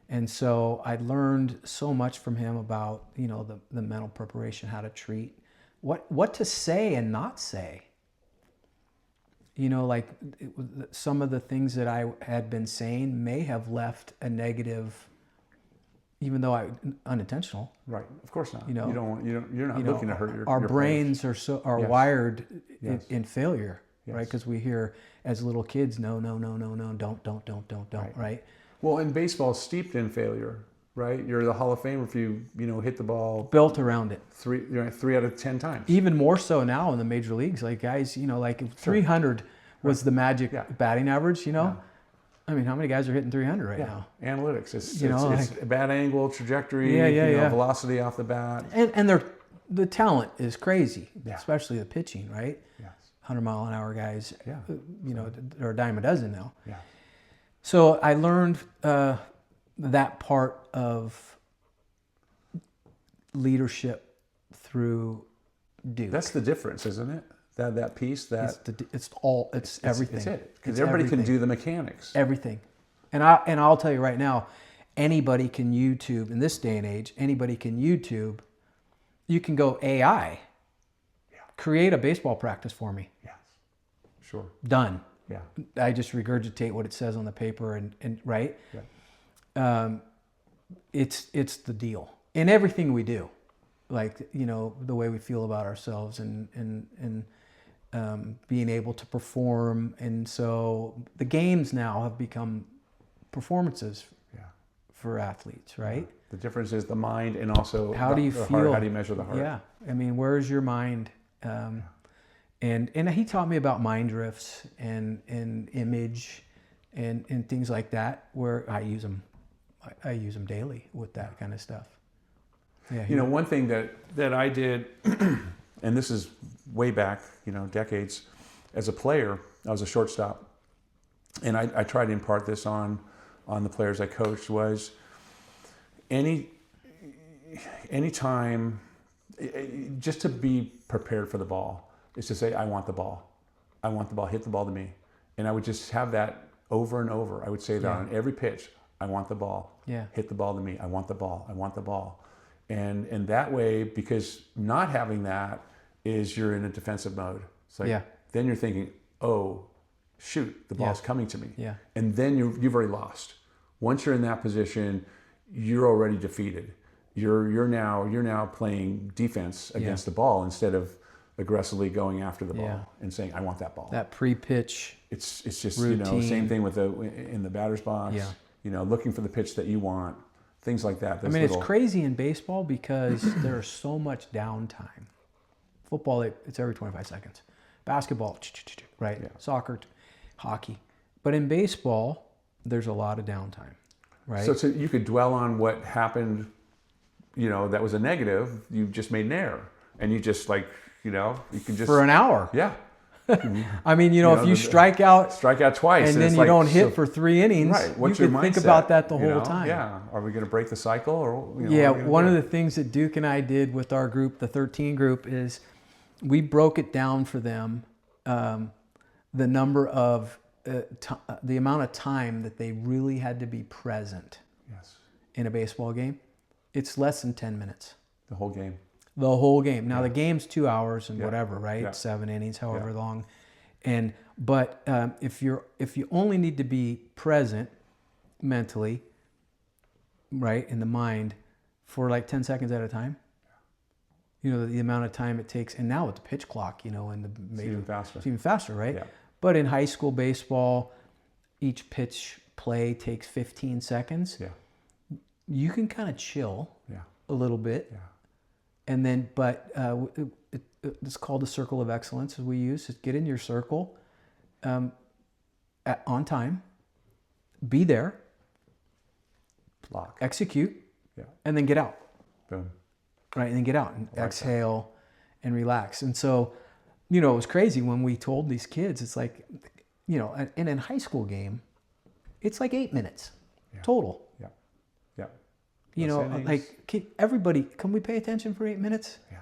And so I learned so much from him about, you know, the mental preparation, how to treat, what to say and not say. You know, like some of the things that I had been saying may have left a negative, even though unintentional. Right. Of course not. You know, you're not looking to hurt your our your brains players. are Yes. wired Yes. in failure, Yes. right? Because we hear as little kids, no, don't, right? Well, and baseball's steeped in failure, right? You're the Hall of Famer if you hit the ball Built around it. 3 out of 10 times. Even more so now in the major leagues, like guys, you know, like 300 was the magic batting average, you know. Yeah. I mean, how many guys are hitting 300 right now? Analytics. It's like, bad angle, trajectory, velocity off the bat. And the talent is crazy, Yeah. especially the pitching, right? Yes. 100-mile-an-hour guys, Yeah. you know, there are a dime a dozen now. Yeah. So I learned that part of leadership through Duke. That's the difference, isn't it? That piece, it's everything. It's it. Because everybody can do the mechanics. Everything. And I'll tell you right now, anybody can YouTube, in this day and age, anybody can YouTube. You can go AI, create a baseball practice for me. Yes. Sure. Done. Yeah. I just regurgitate what it says on the paper and right? Yeah. It's the deal. In everything we do. Like, you know, the way we feel about ourselves and being able to perform. And so the games now have become performances for athletes, right? Yeah. The difference is the mind and also how do you feel? Heart. How do you measure the heart? Yeah. I mean, where's your mind? And he taught me about mind drifts and image and things like that, where I use them daily with that kind of stuff. Yeah, you know, one thing that I did, and this is way back, you know, decades, as a player, I was a shortstop, and I tried to impart this on the players I coached, was anytime, just to be prepared for the ball, is to say, I want the ball. I want the ball, hit the ball to me. And I would just have that over and over. I would say that on every pitch, I want the ball, hit the ball to me, I want the ball, I want the ball. And that way, because not having that is you're in a defensive mode. It's like, then you're thinking, oh, shoot, the ball's coming to me. Yeah. And then you've already lost. Once you're in that position, you're already defeated. You're now playing defense against the ball instead of aggressively going after the ball and saying, I want that ball. That pre-pitch. It's just routine. Same thing with in the batter's box. Yeah. Looking for the pitch that you want, things like that. It's crazy in baseball because there's so much downtime. Football, it's every 25 seconds. Basketball, right? Yeah. Soccer, hockey. But in baseball, there's a lot of downtime, right? So you could dwell on what happened, that was a negative. You just made an error. And you just you can just... For an hour. Yeah. If you strike out twice, and then you don't hit for 3 innings, right. What's you your can think mindset? about that the whole time. Yeah. Are we going to break the cycle? Or one of the things that Duke and I did with our group, the 13 group, is we broke it down for them, the number of the amount of time that they really had to be present in a baseball game. It's less than 10 minutes. The whole game. The whole game. Now the game's 2 hours and whatever, right? Yeah. 7 innings, however long. But if you only need to be present mentally, right, in the mind, for like 10 seconds at a time, the amount of time it takes. And now with the pitch clock, and it's even faster. It's even faster, right? Yeah. But in high school baseball, each pitch play takes 15 seconds. Yeah. You can kind of chill a little bit. Yeah. And then, it's called the circle of excellence, as we use. Just get in your circle on time, be there, block, execute, and then get out. Boom. Right, and then get out and exhale and relax. And so, it was crazy when we told these kids, it's like, and in a high school game, it's like 8 minutes total. Yeah. Everybody, can we pay attention for 8 minutes? Yeah.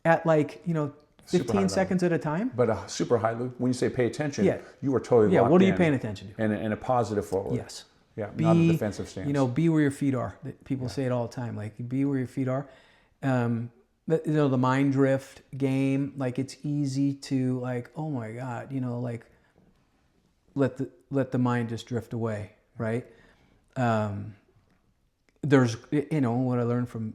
At 15 seconds at a time? But a super high loop, when you say pay attention, you are totally locked in. Yeah, what are you paying attention to? And a positive forward. Yes. Yeah, not a defensive stance. Be where your feet are. People say it all the time, be where your feet are. The mind drift game, it's easy to oh my God, let the mind just drift away, right? There's what I learned from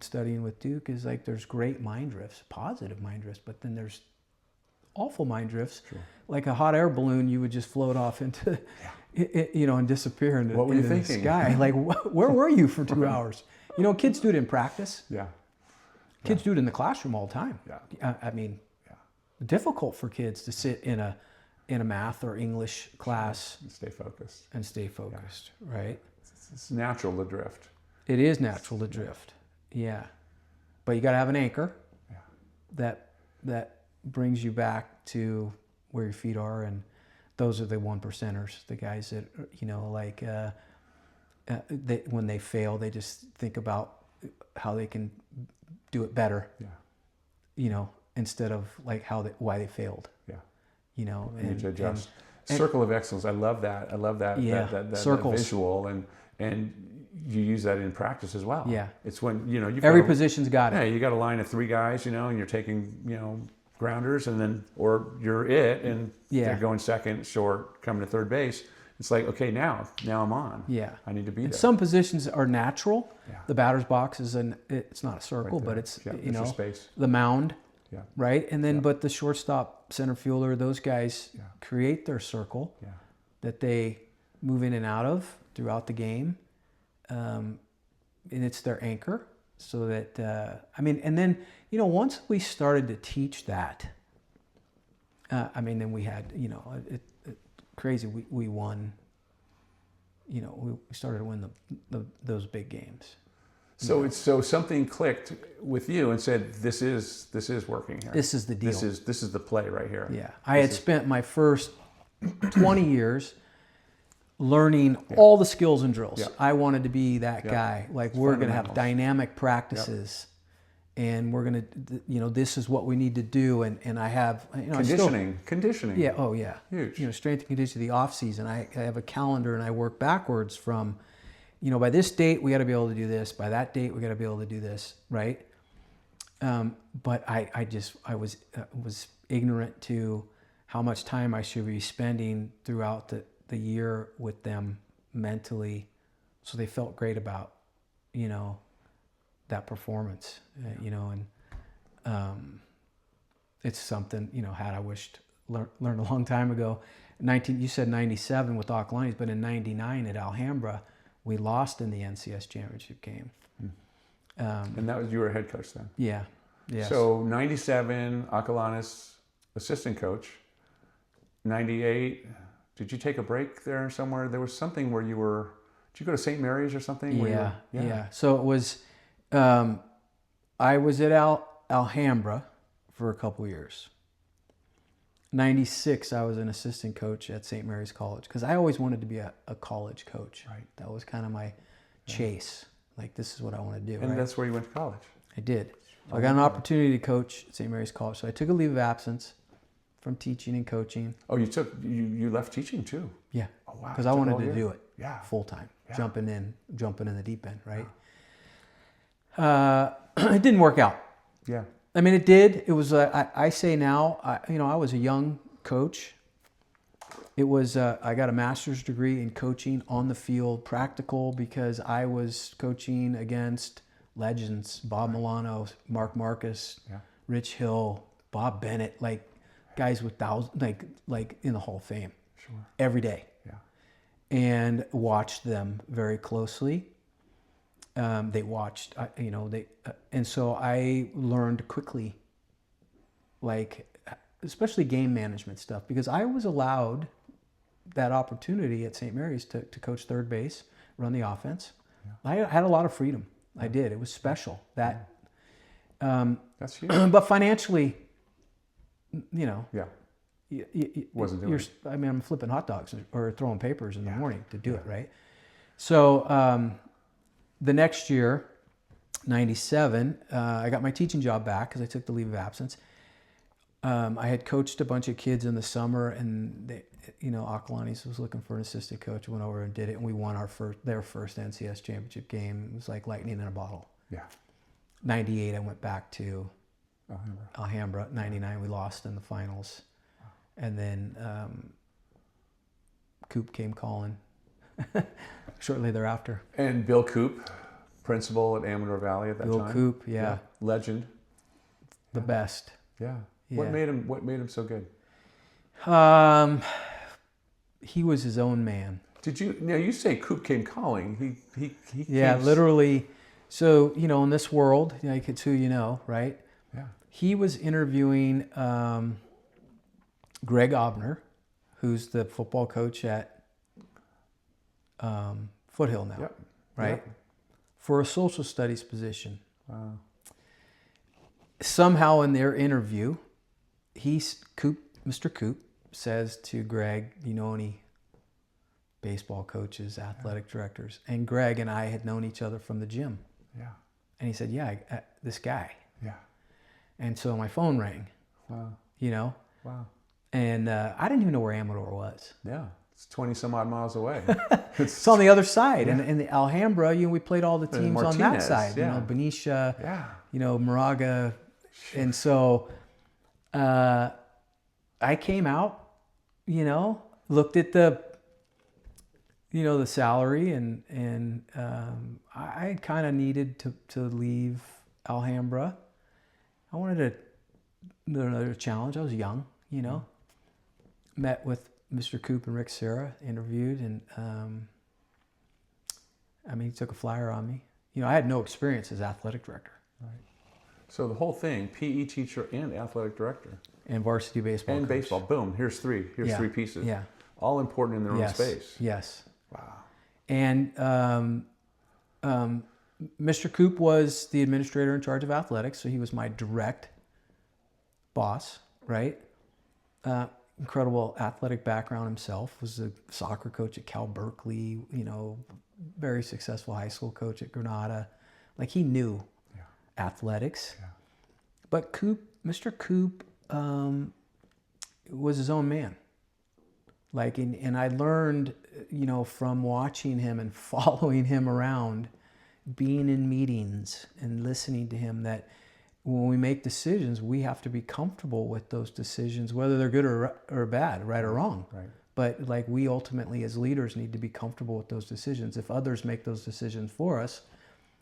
studying with Duke is there's great mind drifts, positive mind drifts, but then there's awful mind drifts. Sure. Like a hot air balloon, you would just float off into and disappear into, the sky. Where were you for 2 hours? Kids do it in practice. Yeah. Kids do it in the classroom all the time. Yeah. Difficult for kids to sit in a math or English class and stay focused. Right? It's natural to drift. It is natural to drift. Yeah. But you got to have an anchor that brings you back to where your feet are, and those are the 1%ers, the guys that when they fail, they just think about how they can do it better. Yeah. Instead of why they failed. Yeah. And you need to adjust. Circle of excellence. I love that. That visual, and you use that in practice as well. Yeah. It's when every position's got it. Yeah, you got a line of 3 guys, and you're taking grounders, and then or you're and they're going second, short, coming to third base. It's okay, now I'm on. Yeah. I need to be there. Some positions are natural. Yeah. The batter's box it's not a circle, but it's space. The mound. Yeah. Right? And then but the shortstop, center fielder, those guys create their circle that they move in and out of throughout the game. And it's their anchor. So that and then once we started to teach that, then we had crazy. We won. We started to win those big games. So so something clicked with you and said, "This is working here. This is the deal. This is the play right here." Yeah, I had spent my first 20 years learning all the skills and drills. Yeah. I wanted to be that guy. We're going to have dynamic practices, and we're gonna, this is what we need to do, and I have, conditioning. Yeah. Oh yeah. Huge. Strength and conditioning, the off season. I have a calendar, and I work backwards from, by this date we got to be able to do this. By that date we got to be able to do this, right? But I was ignorant to how much time I should be spending throughout the year with them mentally, so they felt great about, that performance, and it's something, had I wished learned a long time ago. You said 97 with Acalanes, but in 99 at Alhambra, we lost in the NCS championship game. And that was, you were a head coach then? Yeah. Yes. So 97, Acalanes assistant coach. 98, did you take a break there somewhere? There was something where did you go to St. Mary's or something? Yeah. So it was, I was at Alhambra for a couple years. 96, I was an assistant coach at St. Mary's College, because I always wanted to be a college coach. Right. That was kind of my chase. Like, this is what I want to do. And that's where you went to college. I did. So I got an opportunity to coach at St. Mary's College. So I took a leave of absence from teaching and coaching. Oh, you left teaching too? Yeah. Oh, wow. Because I wanted to do it full time, jumping in the deep end, right? It didn't work out. Yeah. I mean, it did. It was. I say now, I was a young coach. It was. I got a master's degree in coaching on the field, practical, because I was coaching against legends: Bob Milano, Mark Marcus, Rich Hill, Bob Bennett, like guys with thousands, like in the Hall of Fame. Sure. Every day. Yeah. And watched them very closely. They watched, and so I learned quickly, especially game management stuff, because I was allowed that opportunity at St. Mary's to coach third base, run the offense. Yeah. I had a lot of freedom. I did. It was special. That's huge. But financially, wasn't doing it. I'm flipping hot dogs or throwing papers in the morning to do it, right? So the next year, 97, I got my teaching job back because I took the leave of absence. I had coached a bunch of kids in the summer, and Acalanes was looking for an assistant coach. I went over and did it, and we won their first NCS championship game. It was like lightning in a bottle. Yeah. 98, I went back to Alhambra. 99, we lost in the finals. Wow. And then Coop came calling shortly thereafter. And Bill Coop, principal at Amador Valley at that time. Bill Coop, yeah. Legend. The best. Yeah. What made him so good? He was his own man. Did you? Now you say Coop came calling. He yeah, literally. So in this world, it's who you know, right? Yeah. He was interviewing Greg Obner, who's the football coach at Foothill now, right? Yep. For a social studies position. Wow. Somehow in their interview, Mr. Coop says to Greg, "Do you know any baseball coaches, athletic directors?" And Greg and I had known each other from the gym. Yeah. And he said, "Yeah, this guy." Yeah. And so my phone rang. Wow. Wow. And I didn't even know where Amador was. Yeah. It's 20 some odd miles away. It's on the other side. Yeah. And in the Alhambra, we played all the teams on that side. Yeah. Benicia, Moraga. And so I came out, looked at the salary, and I kind of needed to leave Alhambra. I wanted another challenge. I was young, Met with Mr. Coop and Rick Serra, interviewed, and he took a flyer on me. I had no experience as athletic director. Right. So the whole thing, PE teacher and athletic director. And varsity baseball. And coach. Baseball. Boom. Here's three pieces. Yeah. All important in their own space. Yes. Wow. And Mr. Coop was the administrator in charge of athletics, so he was my direct boss, right? Incredible athletic background himself. Was a soccer coach at Cal Berkeley, very successful high school coach at Granada. Like, he knew athletics. Yeah. But Mr. Coop was his own man. And I learned, from watching him and following him around, being in meetings and listening to him, that when we make decisions, we have to be comfortable with those decisions, whether they're good or bad, right or wrong. Right. But we ultimately as leaders need to be comfortable with those decisions. If others make those decisions for us,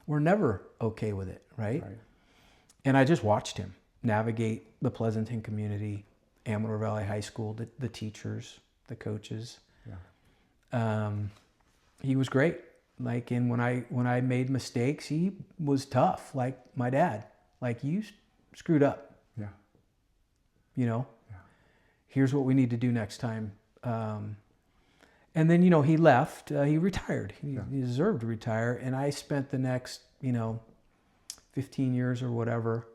we're never okay with it, right? And I just watched him navigate the Pleasanton community, Amador Valley High School, the teachers, the coaches. Yeah. He was great. And when I made mistakes, he was tough, like my dad. You screwed up. Yeah. Yeah. Here's what we need to do next time. And then, he left. He retired. He deserved to retire. And I spent the next, 15 years or whatever,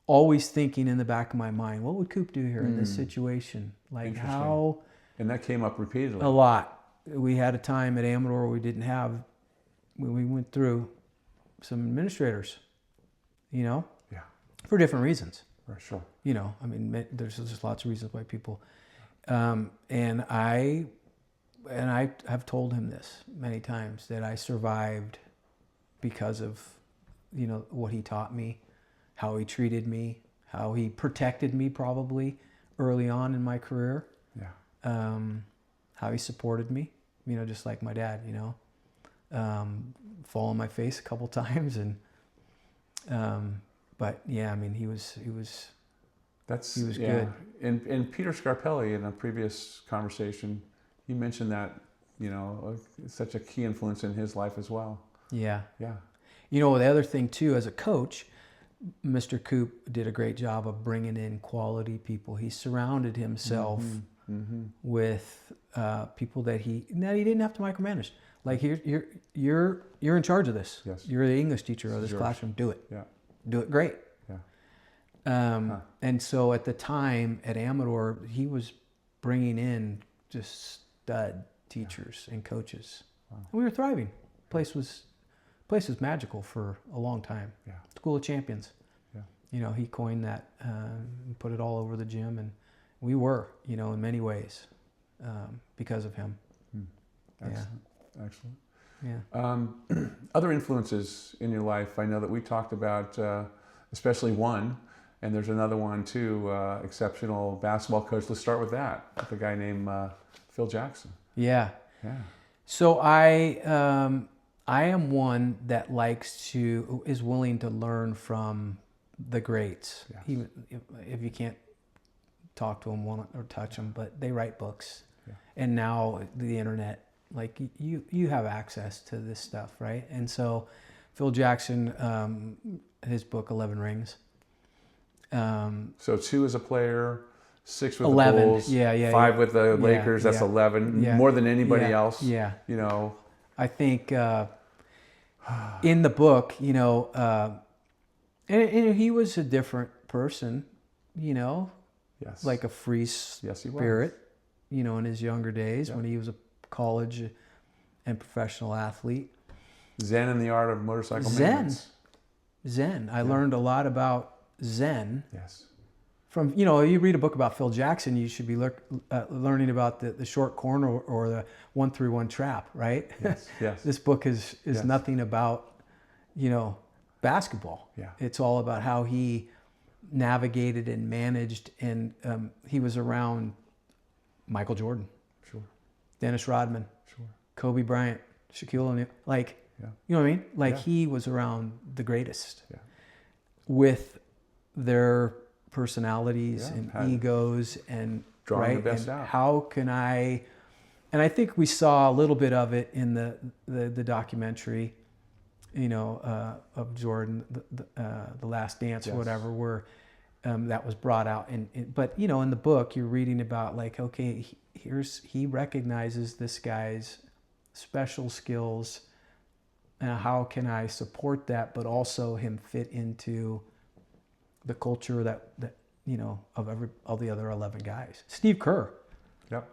always thinking in the back of my mind, what would Coop do here in this situation? How... And that came up repeatedly. A lot. We had a time at Amador where we went through some administrators, Yeah. for different reasons. For sure. There's just lots of reasons why people, and I have told him this many times, that I survived because of, what he taught me, how he treated me, how he protected me probably early on in my career. Yeah. How he supported me, just like my dad, fall on my face a couple times, and but yeah, he was good. And Peter Scarpelli, in a previous conversation, he mentioned that, it's such a key influence in his life as well. Yeah. Yeah. The other thing too, as a coach, Mr. Coop did a great job of bringing in quality people. He surrounded himself with people that he didn't have to micromanage. You're in charge of this. Yes. You're the English teacher of this classroom. Do it. Yeah. Do it great. Yeah. And so at the time at Amador, he was bringing in just stud teachers and coaches. Wow. And we were thriving. Place was magical for a long time. Yeah. School of Champions. Yeah. He coined that, and put it all over the gym, and we were, in many ways, because of him. Excellent. Excellent. Yeah. Other influences in your life, I know that we talked about, especially one, and there's another one too, exceptional basketball coach. Let's start with that, with a guy named Phil Jackson. Yeah. Yeah. So I am one that is willing to learn from the greats. Yes. Even if you can't talk to them or touch them, but they write books. Yeah. And now the internet, you have access to this stuff, right? And so Phil Jackson, his book 11 Rings. So 2 as a player, 6 with 11. the Bulls, 5 with the Lakers. That's 11, more than anybody else. Yeah. I think in the book, and he was a different person, Yes. like a free Yes, he was. spirit, in his younger days when he was a college and professional athlete. Zen in the art of motorcycle maintenance. Zen. I learned a lot about Zen. Yes. From, you read a book about Phil Jackson, you should be learning about the short corner or the 1-3-1 trap, right? Yes. Yes. This book is nothing about, basketball. Yeah. It's all about how he navigated and managed, and he was around Michael Jordan, Sure. Dennis Rodman, Sure. Kobe Bryant, Shaquille O'Neal, Yeah. you know what I mean? Yeah. He was around the greatest, Yeah. with their personalities and had egos and drawing the right. best And out. how can I? And I think we saw a little bit of it in the documentary, of Jordan, the Last Dance or whatever, where that was brought out. But in the book, you're reading about he recognizes this guy's special skills, and how can I support that, but also him fit into the culture that of all the other 11 guys. Steve Kerr. Yep.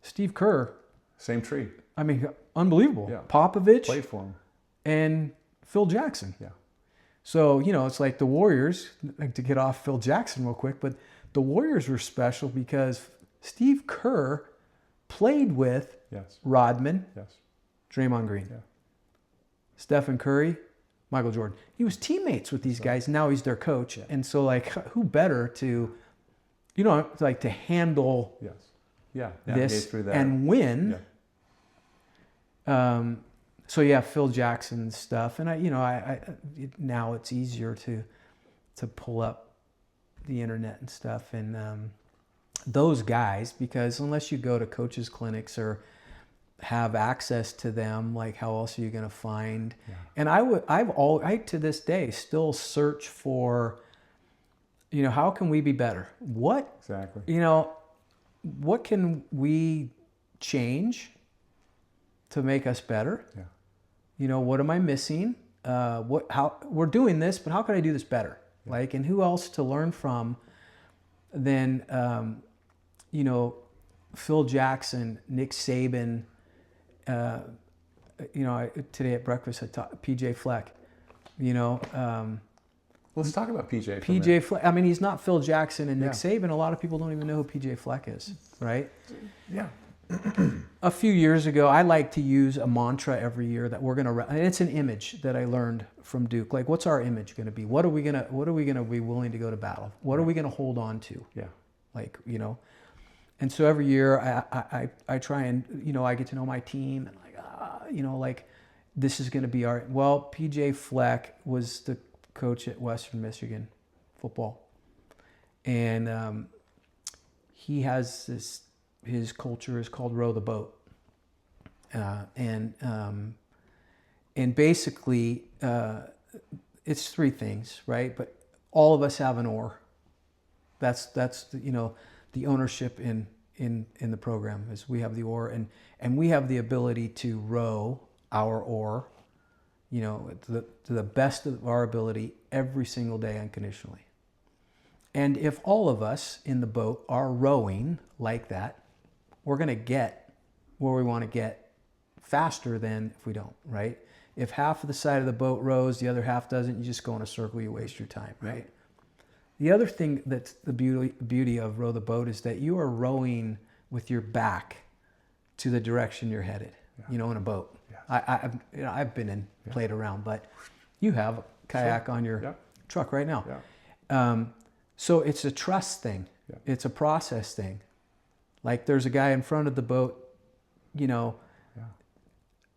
Steve Kerr. Same tree. Unbelievable. Yeah. Popovich. Played for him. And Phil Jackson. Yeah. So, it's like the Warriors, like to get off Phil Jackson real quick, but the Warriors were special because Steve Kerr played with Yes. Rodman, Yes. Draymond Green, Yeah. Stephen Curry, Michael Jordan. He was teammates with these guys. Now he's their coach. Yeah. And so, like, who better to, like to handle Yes. Yeah. Navigate this through that. and win? Yeah. So yeah, Phil Jackson stuff, and now it's easier to pull up the internet and stuff, and those guys, because unless you go to coaches clinics or have access to them, like how else are you going to find? Yeah. And I to this day still search for, how can we be better? What Exactly. what can we change to make us better? Yeah. What am I missing? How we're doing this, but how can I do this better? Yeah. Like, and who else to learn from than, Phil Jackson, Nick Saban. Today at breakfast I talked PJ Fleck. Let's talk about PJ. PJ Fleck. I mean, he's not Phil Jackson and Nick Yeah. Saban. A lot of people don't even know who PJ Fleck is, right? Yeah. A few years ago, I like to use a mantra every year that we're gonna. And it's an image that I learned from Duke. Like, what's our image going to be? What are we gonna be willing to go to battle? What are we gonna hold on to? Yeah. Like, And so every year I try and I get to know my team and like this is going to be our. Well, PJ Fleck was the coach at Western Michigan football, and he has this. His culture is called row the boat, and basically it's three things, right? But all of us have an oar. That's the ownership in the program is we have the oar and we have the ability to row our oar, to the best of our ability every single day unconditionally. And if all of us in the boat are rowing like that, we're going to get where we want to get faster than if we don't, right? If half of the side of the boat rows, the other half doesn't, you just go in a circle, you waste your time, right? The other thing that's the beauty of row the boat is that you are rowing with your back to the direction you're headed, in a boat. Yeah. I've been played around, but you have a kayak on your truck right now. Yeah. So it's a trust thing. Yeah. It's a process thing. Like there's a guy in front of the boat,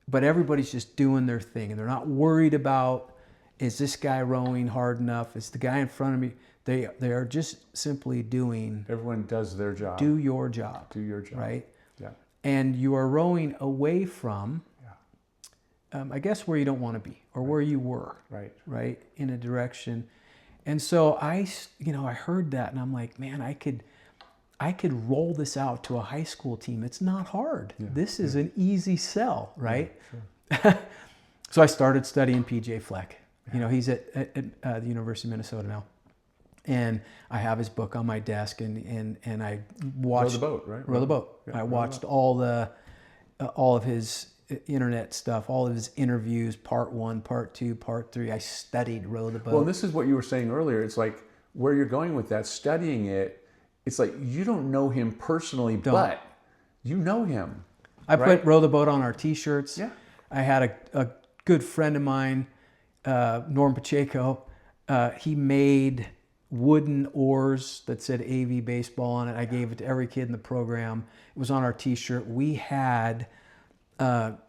but everybody's just doing their thing and they're not worried about, is this guy rowing hard enough? Is the guy in front of me? They are just simply doing. Everyone does their job. Do your job. Do your job. Right? Yeah. And you are rowing away from, I guess, where you don't want to be or where you were. Right. Right? In a direction. And so I heard that and I'm like, man, I could roll this out to a high school team. It's not hard. Yeah. This is an easy sell, right? Yeah, sure. So I started studying PJ Fleck. Yeah. He's at the University of Minnesota now. And I have his book on my desk and I watched... Row the boat, right? Row the boat. Yeah, I watched all of his internet stuff, all of his interviews, part 1, part 2, part 3. I studied Row the Boat. Well, this is what you were saying earlier. It's like where you're going with that, studying it, it's like you don't know him personally, but you know him. I put Row the Boat on our T-shirts. Yeah. I had a good friend of mine, Norm Pacheco. He made wooden oars that said AV baseball on it. I gave it to every kid in the program. It was on our T-shirt. We had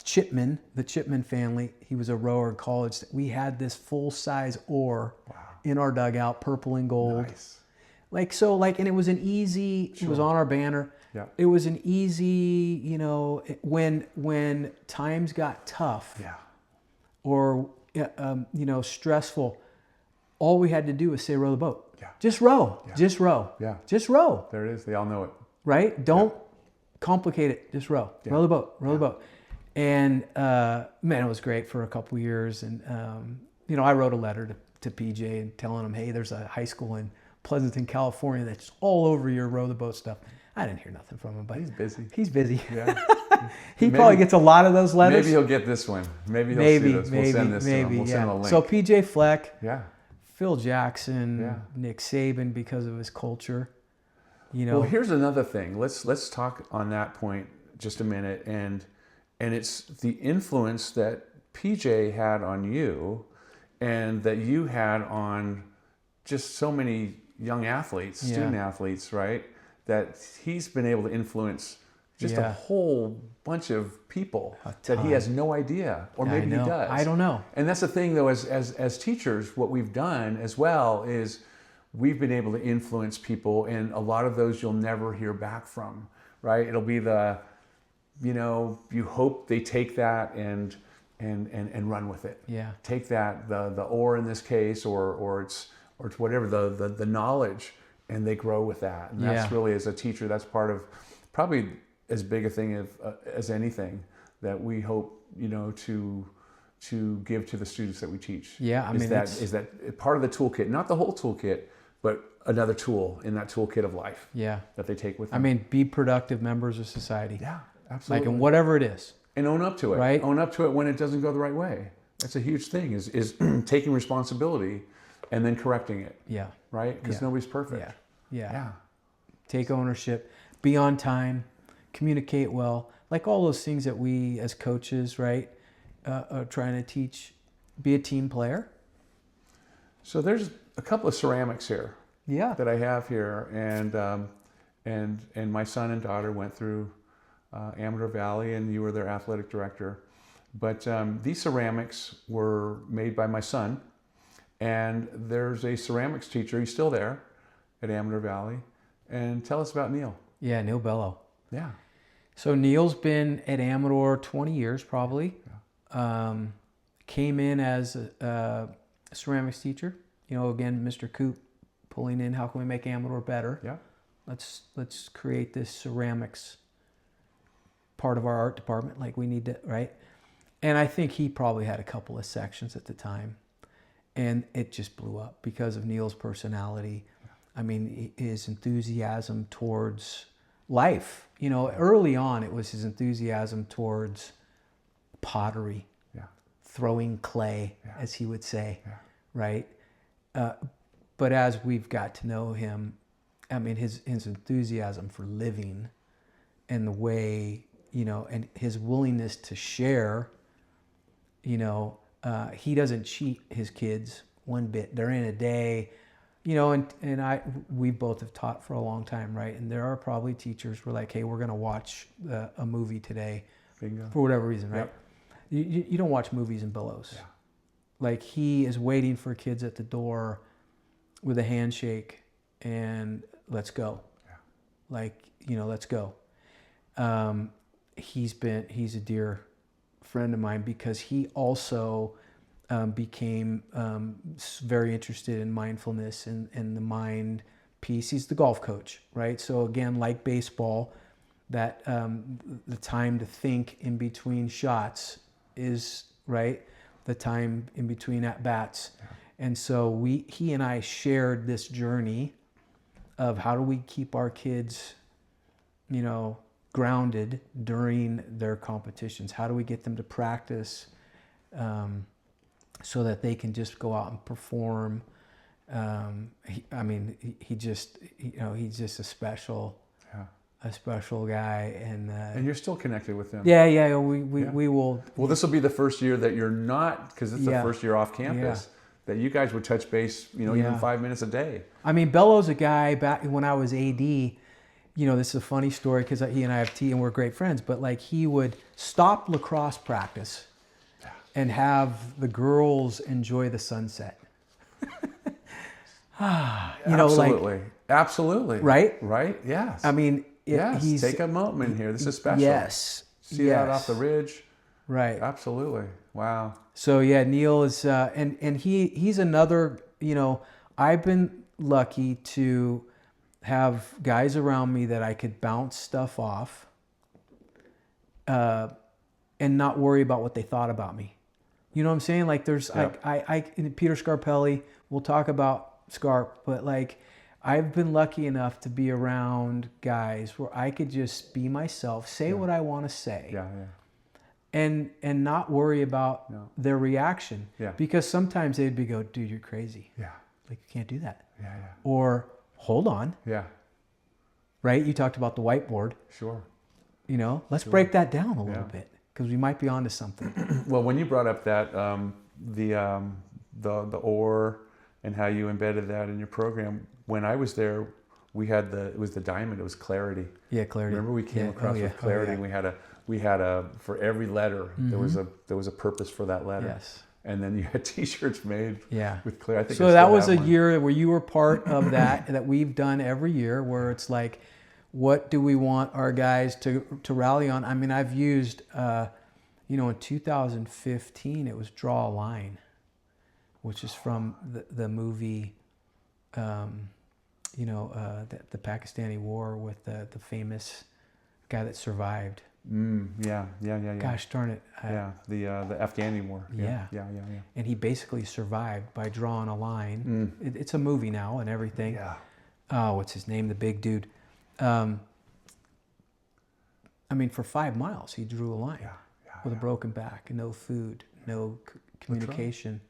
Chipman, the Chipman family. He was a rower in college. We had this full-size oar in our dugout, purple and gold. Nice. And it was an easy. It was on our banner. Yeah. It was an easy. When times got tough. Yeah. Or stressful, all we had to do was say row the boat. Yeah. Just row. Yeah. Just row. Yeah. Just row. There it is. They all know it. Right? Don't complicate it. Just row. Yeah. Row the boat. Row the boat. And man, it was great for a couple years. And I wrote a letter to PJ and telling him, hey, there's a high school in Pleasanton, California, that's all over your row the boat stuff. I didn't hear nothing from him, but He's busy. He's busy. Yeah. He probably gets a lot of those letters. Maybe he'll get this one. Maybe he'll see this. We'll send this to him. We'll send him a link. So PJ Fleck, Yeah. Phil Jackson, Yeah. Nick Saban because of his culture. Well, here's another thing. Let's talk on that point just a minute, and it's the influence that PJ had on you, and that you had on just so many young athletes, student athletes, right? That he's been able to influence just a whole bunch of people that he has no idea, or maybe he does. I don't know. And that's the thing, though, as teachers, what we've done as well is we've been able to influence people, and a lot of those you'll never hear back from, right? It'll be you hope they take that and run with it. Yeah. Take that, the or in this case, or it's whatever, the knowledge, and they grow with that. And that's really, as a teacher, that's part of probably as big a thing as anything that we hope, to give to the students that we teach. Yeah, is that part of the toolkit, not the whole toolkit, but another tool in that toolkit of life. Yeah. That they take with them. Be productive members of society. Yeah, absolutely. Like in whatever it is. And own up to it. Right. Own up to it when it doesn't go the right way. That's a huge thing, is taking responsibility and then correcting it. Yeah. Right? Because nobody's perfect. Yeah. Take ownership. Be on time. Communicate well. Like all those things that we as coaches, right, are trying to teach. Be a team player. So there's a couple of ceramics here. Yeah. That I have here, and my son and daughter went through Amador Valley, and you were their athletic director. But these ceramics were made by my son, and there's a ceramics teacher. He's still there at Amador Valley. And tell us about Neil. Yeah, Neil Bello. Yeah. So Neil's been at Amador 20 years probably. Yeah. Came in as a ceramics teacher. Again, Mr. Coop pulling in, how can we make Amador better? Yeah. Let's create this ceramics part of our art department, like we need to, right? And I think he probably had a couple of sections at the time, and it just blew up because of Neil's personality. His enthusiasm towards life. Early on, it was his enthusiasm towards pottery, throwing clay, as he would say, right? But as we've got to know him, his enthusiasm for living, and the way, and his willingness to share, he doesn't cheat his kids one bit. During a day, we both have taught for a long time, right? And there are probably teachers who are like, hey, we're going to watch a movie today. Bingo. For whatever reason, right? Yep. You don't watch movies in billows. Yeah. Like, he is waiting for kids at the door with a handshake and let's go. Yeah. Let's go. He's a dear friend of mine because he also became very interested in mindfulness and the mind piece. He's the golf coach, right? So again, like baseball, that the time to think in between shots is, right, the time in between at bats. Yeah. And so he and I shared this journey of how do we keep our kids, grounded during their competitions? How do we get them to practice so that they can just go out and perform? He's just a special guy, and you're still connected with him. Yeah. We will. Well, this will be the first year that you're not, because it's the first year off campus, that you guys would touch base, even 5 minutes a day. Bello's a guy, back when I was AD, this is a funny story because he and I have tea and we're great friends, but like, he would stop lacrosse practice and have the girls enjoy the sunset. Absolutely. Right? Yes. Yes, take a moment here. This is special. Yes. See that off the ridge. Right. Absolutely. Wow. So Neil is, and he's another, I've been lucky to have guys around me that I could bounce stuff off, and not worry about what they thought about me. You know what I'm saying? Like, there's, Peter Scarpelli, we'll talk about Scarp, but like, I've been lucky enough to be around guys where I could just be myself, say what I want to say. Yeah. And not worry about their reaction. Yeah. Because sometimes they'd go, dude, you're crazy. Yeah. Like, you can't do that. Yeah. Or, hold on. Yeah. Right? You talked about the whiteboard. Sure. Let's break that down a little bit, because we might be onto something. Well, when you brought up that, the ore and how you embedded that in your program, when I was there, it was the diamond, it was clarity. Yeah, clarity. Remember we came across with clarity, and we had for every letter, there was a purpose for that letter. Yes. And then you had T-shirts made with clear. I think so that was a year where you were part of that we've done every year, where it's like, what do we want our guys to rally on? I mean, I've used, in 2015, it was Draw a Line, which is from the movie, the Pakistani war with the famous guy that survived. Yeah. Gosh darn it. The Afghani war. Yeah. And he basically survived by drawing a line. It's a movie now and everything. Yeah. Oh, what's his name? The big dude. For 5 miles, he drew a line with a broken back, no food, no communication.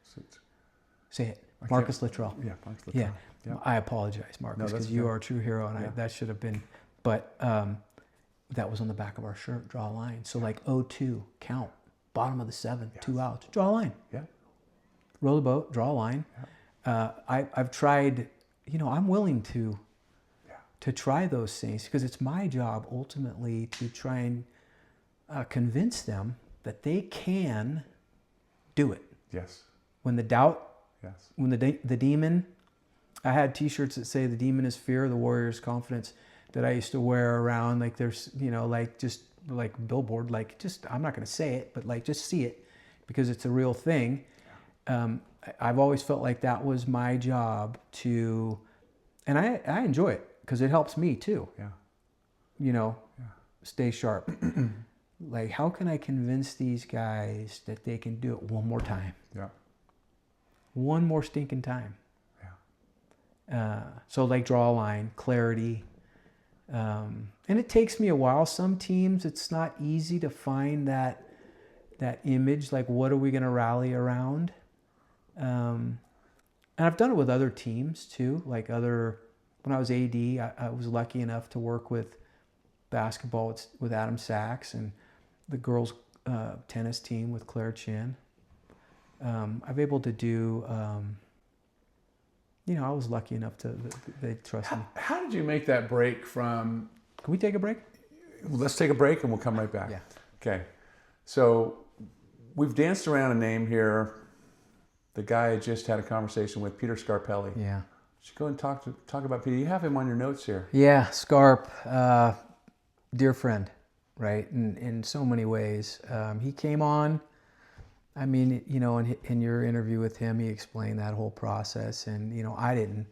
Say it. Marcus Luttrell. Yeah, Marcus Luttrell. Yeah. I apologize, Marcus, because you are a true hero, and that should have been. But that was on the back of our shirt, draw a line. So like 0-2, count, bottom of the 7th, 2 outs, draw a line. Yeah. Row the boat, draw a line. Yeah. I've tried, I'm willing to try those things, because it's my job ultimately to try and convince them that they can do it. Yes. When the doubt, when the demon, I had T-shirts that say the demon is fear, the warrior is confidence, that I used to wear around, like there's, just like billboard, like just, I'm not going to say it, but like just see it, because it's a real thing. I've always felt like that was my job to, and I enjoy it, because it helps me too. Yeah. Stay sharp. Like, how can I convince these guys that they can do it one more time? Yeah. One more stinking time. Yeah. So like draw a line, clarity. And it takes me a while. Some teams, it's not easy to find that image. Like, what are we going to rally around? And I've done it with other teams too. Like when I was AD, I was lucky enough to work with basketball with Adam Sachs, and the girls' tennis team with Claire Chin. I've able to do, I was lucky enough to, they trust me. How did you make that break from... Can we take a break? Well, let's take a break and we'll come right back. Yeah. Okay. So we've danced around a name here. The guy I just had a conversation with, Peter Scarpelli. Yeah. Should go and talk about Peter. You have him on your notes here. Yeah, Scarp, dear friend, right? In so many ways. He came on. I mean, in your interview with him, he explained that whole process, and I didn't.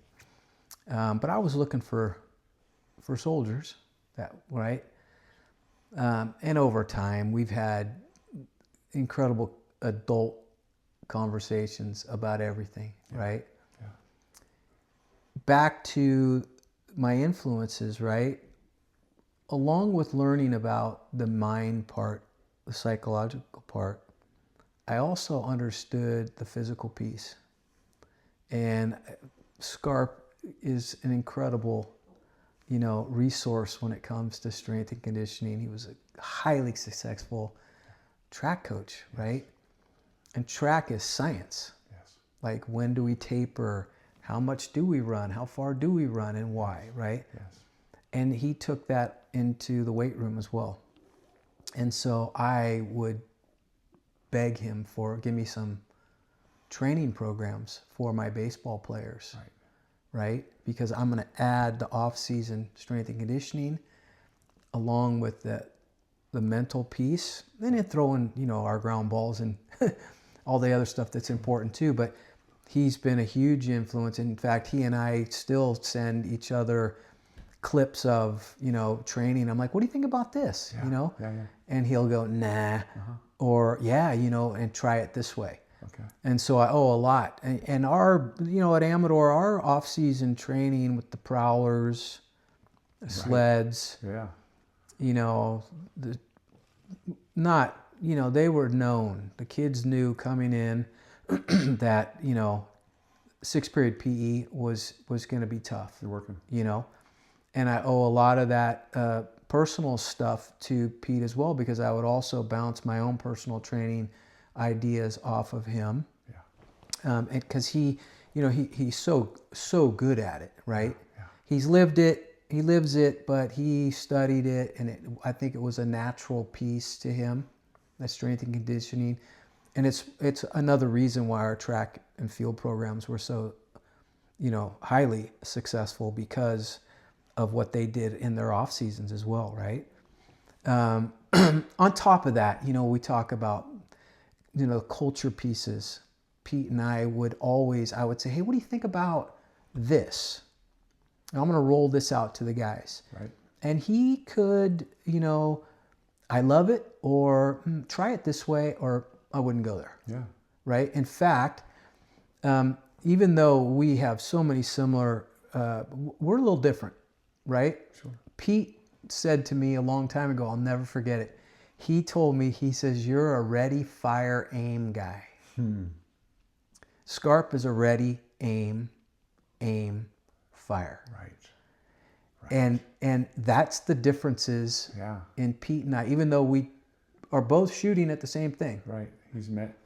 But I was looking for soldiers, right? And over time, we've had incredible adult conversations about everything, right? Yeah. Back to my influences, right? Along with learning about the mind part, the psychological part, I also understood the physical piece. And Scarp is an incredible, resource when it comes to strength and conditioning. He was a highly successful track coach, right? And track is science. Yes. Like, when do we taper? How much do we run? How far do we run, and why, right? Yes. And he took that into the weight room as well. And so I would beg him give me some training programs for my baseball players, right? Because I'm going to add the off-season strength and conditioning along with the mental piece, and then throw in, our ground balls and all the other stuff that's important too. But he's been a huge influence. In fact, he and I still send each other clips of, training. I'm like, what do you think about this? Yeah. And he'll go, nah, or yeah, and try it this way. Okay. And so I owe a lot. And our, at Amador, our off-season training with the prowlers, the sleds, Yeah. They were known. The kids knew coming in that, sixth period PE was going to be tough. You're working. And I owe a lot of that personal stuff to Pete as well, because I would also bounce my own personal training ideas off of him. Yeah. Because he's so good at it, right? Yeah. He's lived it, he lives it, but he studied it, and I think it was a natural piece to him, that strength and conditioning. And it's another reason why our track and field programs were so, highly successful, because of what they did in their off seasons as well, right? On top of that, we talk about, culture pieces. Pete and I would say, hey, what do you think about this? And I'm going to roll this out to the guys. Right. And he could, I love it, or try it this way, or I wouldn't go there. Yeah. Right. In fact, even though we have so many similar, we're a little different, right? Sure. Pete said to me a long time ago, I'll never forget it. He told me, he says, you're a ready, fire, aim guy. Scarp is a ready, aim, fire. Right. And that's the differences in Pete and I, even though we are both shooting at the same thing. Right.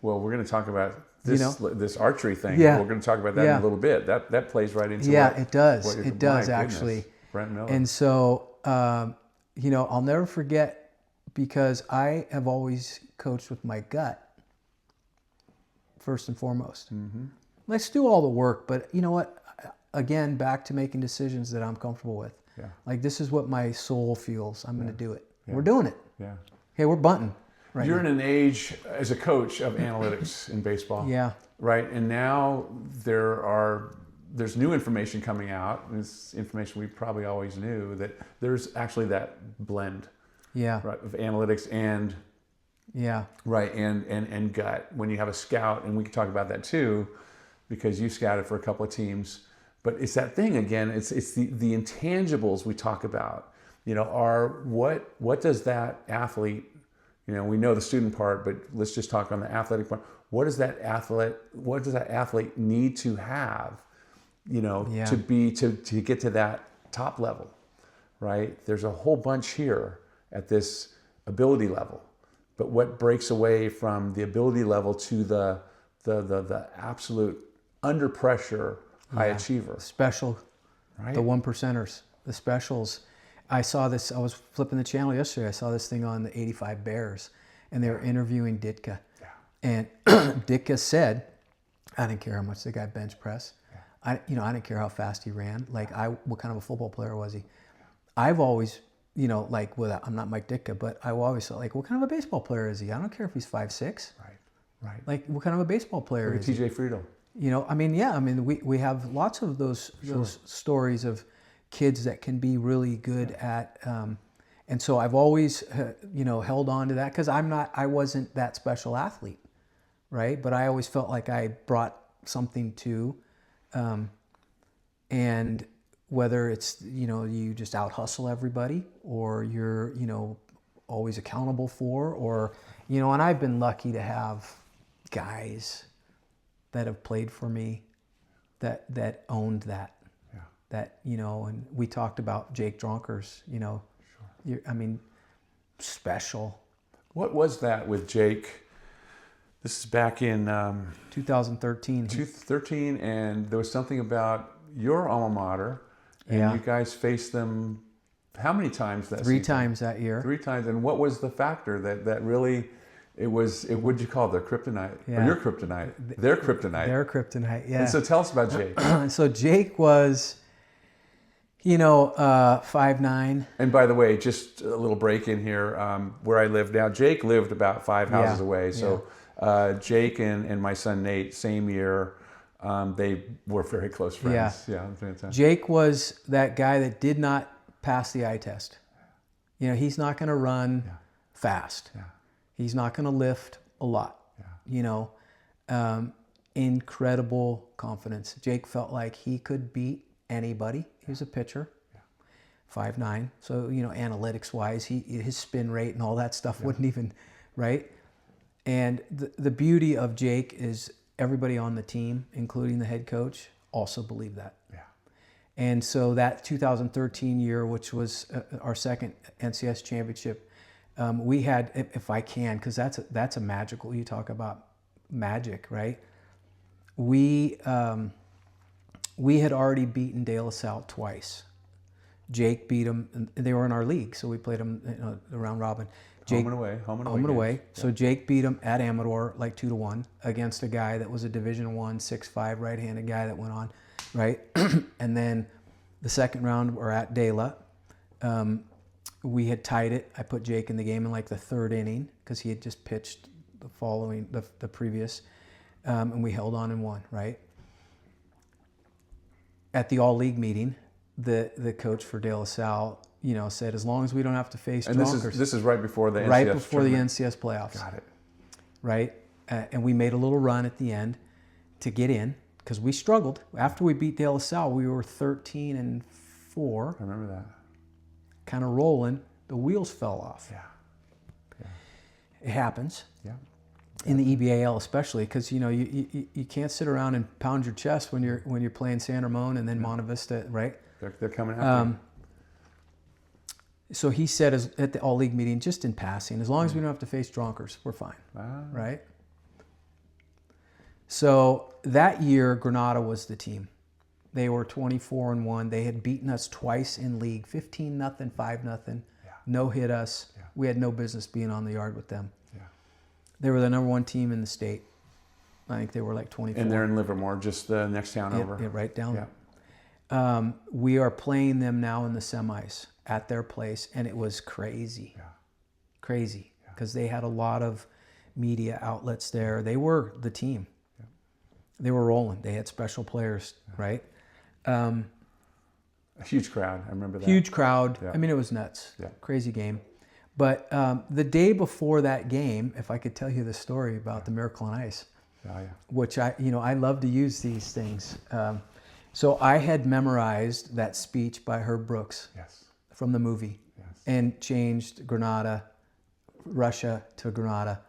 Well, we're going to talk about this archery thing. Yeah. We're going to talk about that in a little bit. That plays right into it does. It does, my actually. Goodness. Brent Miller. And so, I'll never forget, because I have always coached with my gut first and foremost. Mm-hmm. Let's do all the work, but you know what? Again, back to making decisions that I'm comfortable with. Yeah. Like, this is what my soul feels. I'm going to do it. Yeah. We're doing it. Yeah. Hey, we're bunting. Right. You're in an age as a coach of analytics in baseball. Yeah. Right. And now there's new information coming out, and it's information we probably always knew, that there's actually that blend. Yeah. Right, of analytics and right, and gut. When you have a scout, and we can talk about that too, because you scouted for a couple of teams. But it's that thing again. It's the intangibles we talk about. Are what does that athlete? We know the student part, but let's just talk on the athletic part. What does that athlete need to have? To get to that top level, right? There's a whole bunch here at this ability level, but what breaks away from the ability level to the absolute under pressure high achiever? Special, right? The 1%ers, the specials. I saw this, I was flipping the channel yesterday, I saw this thing on the 85 Bears, and they were interviewing Ditka. Yeah. And Ditka said, I didn't care how much the guy bench press. I didn't care how fast he ran. Like, what kind of a football player was he? I've always, I'm not Mike Ditka, but I always thought, like, what kind of a baseball player is he? I don't care if he's 5'6". Right. Like, what kind of a baseball player is he? TJ Friedel. We have lots of those stories of kids that can be really good at, and so I've always, held on to that, because I wasn't that special athlete, right? But I always felt like I brought something to, and whether it's, you just out hustle everybody, or you're, always accountable for, or, and I've been lucky to have guys that have played for me that owned that. Yeah. That, and we talked about Jake Dronkers, Sure. Special. What was that with Jake? This is back in 2013. 2013, and there was something about your alma mater, and you guys faced them how many times that season? 3 times that year. 3 times, and what was the factor that really, what'd you call it, their kryptonite? Yeah. Or your kryptonite? Their kryptonite. Their kryptonite, yeah. And so tell us about Jake. So Jake was, 5'9". And by the way, just a little break in here, where I live now, Jake lived about 5 houses away. So Jake and my son Nate, same year, they were very close friends. Yeah, fantastic. Jake was that guy that did not pass the eye test. He's not going to run fast. Yeah. He's not going to lift a lot. Yeah. Incredible confidence. Jake felt like he could beat anybody. He was a pitcher, 5'9". So, analytics wise, his spin rate and all that stuff wouldn't even, right? And the beauty of Jake is everybody on the team, including the head coach, also believed that. Yeah. And so that 2013 year, which was our second NCS championship, we had, if I can, because that's a magical, you talk about magic, right? We had already beaten De La Salle twice. Jake beat them. They were in our league, so we played them the round robin. Jake, home and away. Yeah. So Jake beat him at Amador like 2-1 against a guy that was a Division I 6'5" right-handed guy that went on, right? And then the second round we're at De La. We had tied it. I put Jake in the game in like the third inning because he had just pitched the previous, and we held on and won, right? At the all-league meeting, the coach for De La Salle, said, as long as we don't have to face drunkers. And this is right before the NCS right before tournament. the NCS playoffs. Got it. Right? And we made a little run at the end to get in because we struggled. After we beat De La Salle, we were 13-4. I remember that. Kind of rolling. The wheels fell off. Yeah. It happens. Yeah. In the EBAL especially, because you can't sit around and pound your chest when you're playing San Ramon and then Monte Vista, right? They're coming after you. So he said at the all-league meeting, just in passing, as long as we don't have to face drunkers, we're fine, right? So that year, Granada was the team. They were 24-1. They had beaten us twice in league, 15-0, 5-0. No hit us. Yeah. We had no business being on the yard with them. Yeah. They were the number one team in the state. I think they were like 24. And they're in Livermore, just the next town over. Yeah, right down. Yeah. We are playing them now in the semis at their place, and it was crazy. Yeah. Crazy, because they had a lot of media outlets there. They were the team. Yeah. They were rolling. They had special players, right? A huge crowd. I remember that. Huge crowd. Yeah. I mean, it was nuts. Yeah. Crazy game. But the day before that game, if I could tell you the story about the Miracle on Ice, which I love to use these things. So I had memorized that speech by Herb Brooks from the movie and changed Russia to Granada,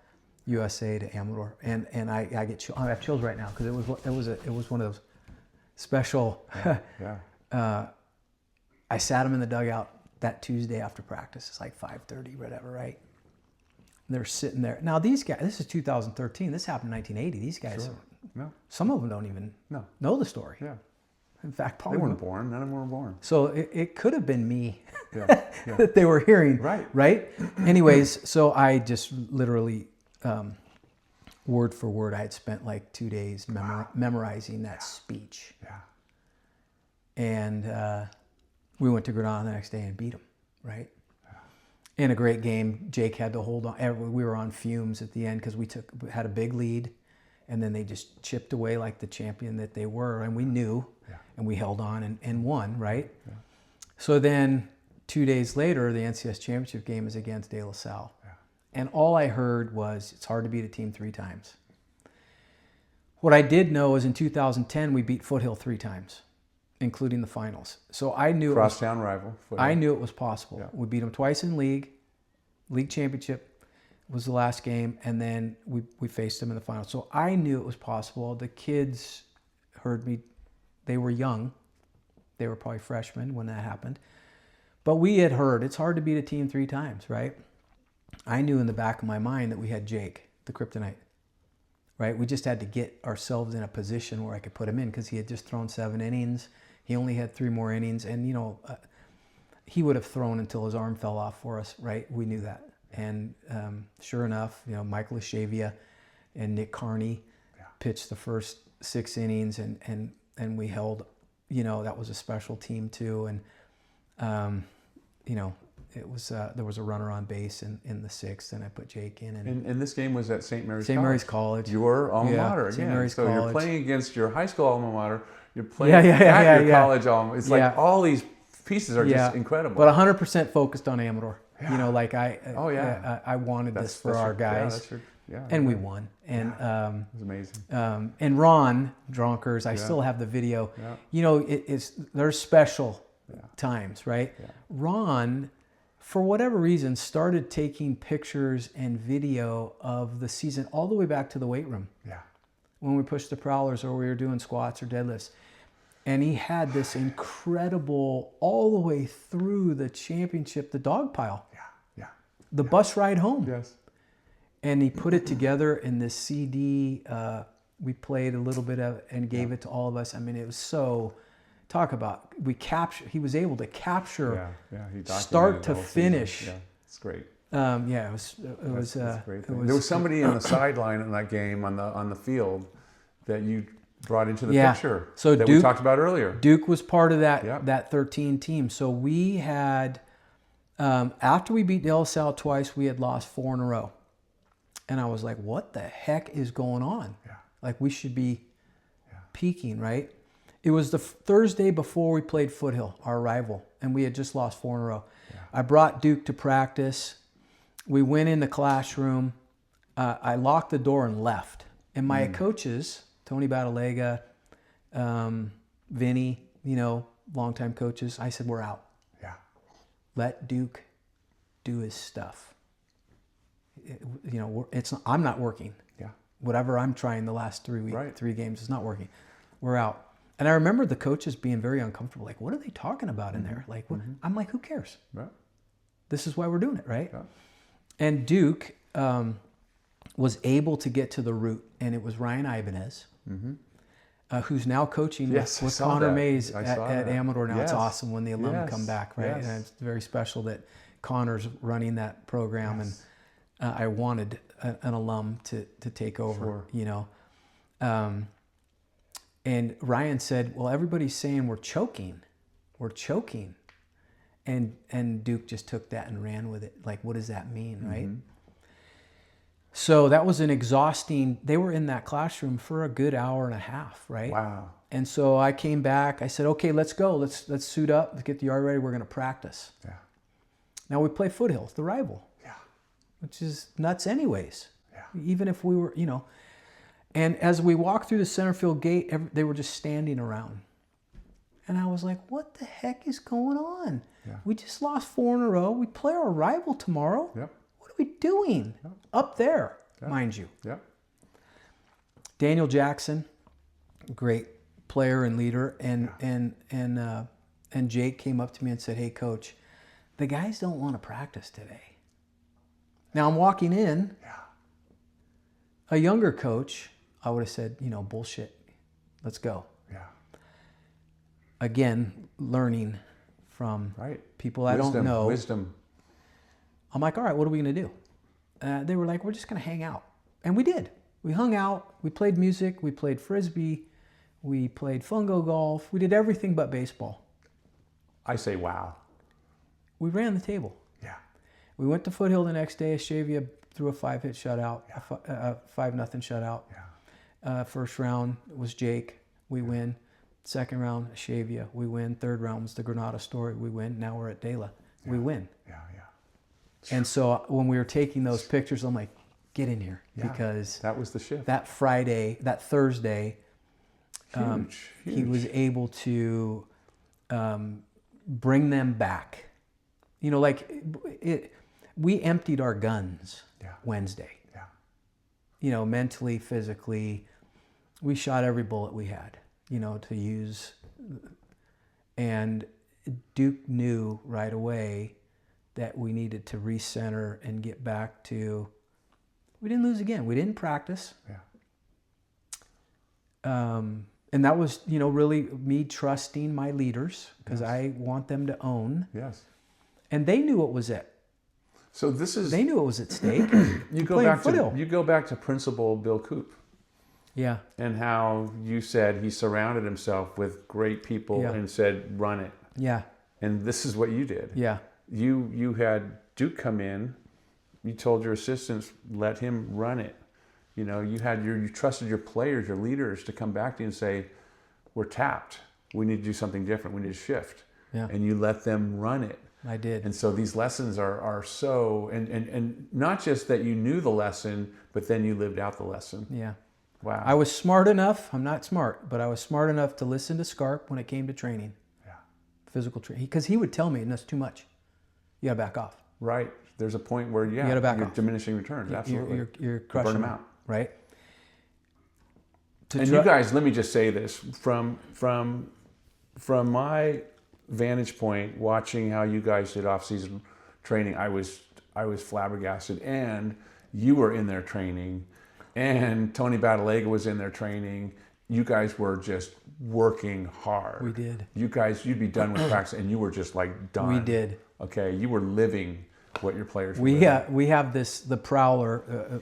USA to Amador. And I have chills right now because it was one of those special. I sat them in the dugout that Tuesday after practice. It's like 5:30, whatever, right? They're sitting there. Now these guys, this is 2013. This happened in 1980. These guys, some of them don't even know the story. Yeah. In fact, they weren't born. None of them were born. So it could have been me that they were hearing. Right? Anyways, so I just literally, word for word, I had spent like 2 days memorizing that speech. Yeah. And we went to Granada the next day and beat them, right? Yeah. In a great game. Jake had to hold on. We were on fumes at the end because we had a big lead, and then they just chipped away like the champion that they were, and we knew, and we held on and won, right? Yeah. So then 2 days later, the NCS championship game is against De La Salle. Yeah. And all I heard was, it's hard to beat a team 3 times. What I did know is in 2010, we beat Foothill 3 times, including the finals. So I knew crosstown rival. Foothill. I knew it was possible. Yeah. We beat them twice in league championship was the last game, and then we faced them in the final. So I knew it was possible. The kids heard me. They were young. They were probably freshmen when that happened. But we had heard it's hard to beat a team 3 times, right? I knew in the back of my mind that we had Jake, the kryptonite, right? We just had to get ourselves in a position where I could put him in because he had just thrown 7 innings. He only had 3 more innings, and he would have thrown until his arm fell off for us, right? We knew that. And sure enough, Michael A Vickers and Nick Carney pitched the first 6 innings, and we held. That was a special team too, and it was there was a runner on base in the 6th, and I put Jake in. And this game was at St. Mary's. St. Mary's College. Your alma mater again. St. Mary's so College. You're playing against your high school alma mater. You're playing at your college alma. It's like all these pieces are just incredible. But 100% focused on Amador. Yeah. I wanted this for our guys. Yeah. And we right. won. And It was amazing. and Ron Dronkers, I still have the video. Yeah. You know, there's special times, right? Yeah. Ron, for whatever reason, started taking pictures and video of the season all the way back to the weight room. Yeah. When we pushed the prowlers or we were doing squats or deadlifts. And he had this incredible, all the way through the championship, the dog pile. Yeah. Yeah. The bus ride home. Yes. And he put it together in this CD. We played a little bit of it and gave it to all of us. I mean, it was so, talk about, he was able to capture He start documented to the whole finish. season. Yeah, it's great. It was That's a great it thing. was, There was somebody in the sideline in that game on the field that you brought into the picture So that Duke, we talked about earlier. Duke was part of that 13 team. So we had, after we beat De La Salle twice, we had lost 4 in a row. And I was like, what the heck is going on? Yeah. Like, we should be peaking, right? It was the Thursday before we played Foothill, our rival, and we had just lost 4 in a row. Yeah. I brought Duke to practice. We went in the classroom. I locked the door and left. And my coaches, Tony Batalega, Vinny, longtime coaches, I said, we're out. Yeah. Let Duke do his stuff. I'm not working. Yeah. Whatever I'm trying the last 3 weeks, Right. 3 games is not working. We're out. And I remember the coaches being very uncomfortable. Like, what are they talking about in there? Like, what? I'm like, who cares? Yeah. This is why we're doing it, right? Yeah. And Duke was able to get to the root, and it was Ryan Ibanez, who's now coaching with Connor Mays at Amador now. Yes. It's awesome when the alum come back, right? Yes. And it's very special that Connor's running that program, and I wanted an alum to take over, and Ryan said, well, everybody's saying we're choking. And Duke just took that and ran with it. Like, what does that mean, right? So that was an exhausting, they were in that classroom for a good hour and a half, right? Wow. And so I came back, I said, okay, let's go. Let's suit up, let's get the yard ready. We're going to practice. Yeah. Now we play Foothill, the rival. Yeah. Which is nuts anyways. Yeah. Even if we were, And as we walked through the center field gate, they were just standing around. And I was like, what the heck is going on? Yeah. We just lost 4 in a row. We play our rival tomorrow. Yep. What are we doing? Yep. Up there, Yep. mind you. Yeah. Daniel Jackson, great player and leader. And Jake came up to me and said, hey, coach, the guys don't want to practice today. Now I'm walking in. Yeah. A younger coach, I would have said, bullshit. Let's go. Yeah. Again, learning from people I don't know. Wisdom. I'm like, all right, what are we going to do? They were like, we're just going to hang out. And we did. We hung out. We played music. We played Frisbee. We played fungo golf. We did everything but baseball. I say, wow. We ran the table. Yeah. We went to Foothill the next day. Shavia threw a 5-hit shutout, a 5-0 shutout. Yeah. First round was Jake. We win. Second round, Shavia. We win. Third round was the Granada story. We win. Now we're at Dela. Yeah. We win. Yeah. And so when we were taking those pictures, I'm like, get in here. Because that was the shift. That Thursday, Huge. He was able to bring them back. We emptied our guns Wednesday. Yeah. Mentally, physically, we shot every bullet we had, to use. And Duke knew right away that we needed to recenter and get back to, we didn't lose again. We didn't practice. Yeah. And that was, really me trusting my leaders because I want them to own. Yes. And they knew it was it. So they knew it was at stake. You go back to Principal Bill Coop. Yeah. And how you said he surrounded himself with great people and said, run it. Yeah. And this is what you did. Yeah. You had Duke come in. You told your assistants, let him run it. You trusted your players, your leaders to come back to you and say, we're tapped. We need to do something different. We need to shift. Yeah. And you let them run it. I did. And so these lessons are so, and not just that you knew the lesson, but then you lived out the lesson. Yeah. Wow. I was smart enough, I'm not smart, but I was smart enough to listen to Scarp when it came to training. Yeah. Physical training. Because he would tell me, and that's too much. You got to back off. Right. There's a point where, you gotta back you're off. diminishing returns. Absolutely. You're crushing burn them out. Right? And you guys, let me just say this, from my vantage point, watching how you guys did off-season training, I was flabbergasted. And you were in their training, and Tony Badalega was in their training. You guys were just working hard. We did. You guys, you'd be done with practice, and you were just like done. We did. Okay, you were living what your players were We living. have this. The Prowler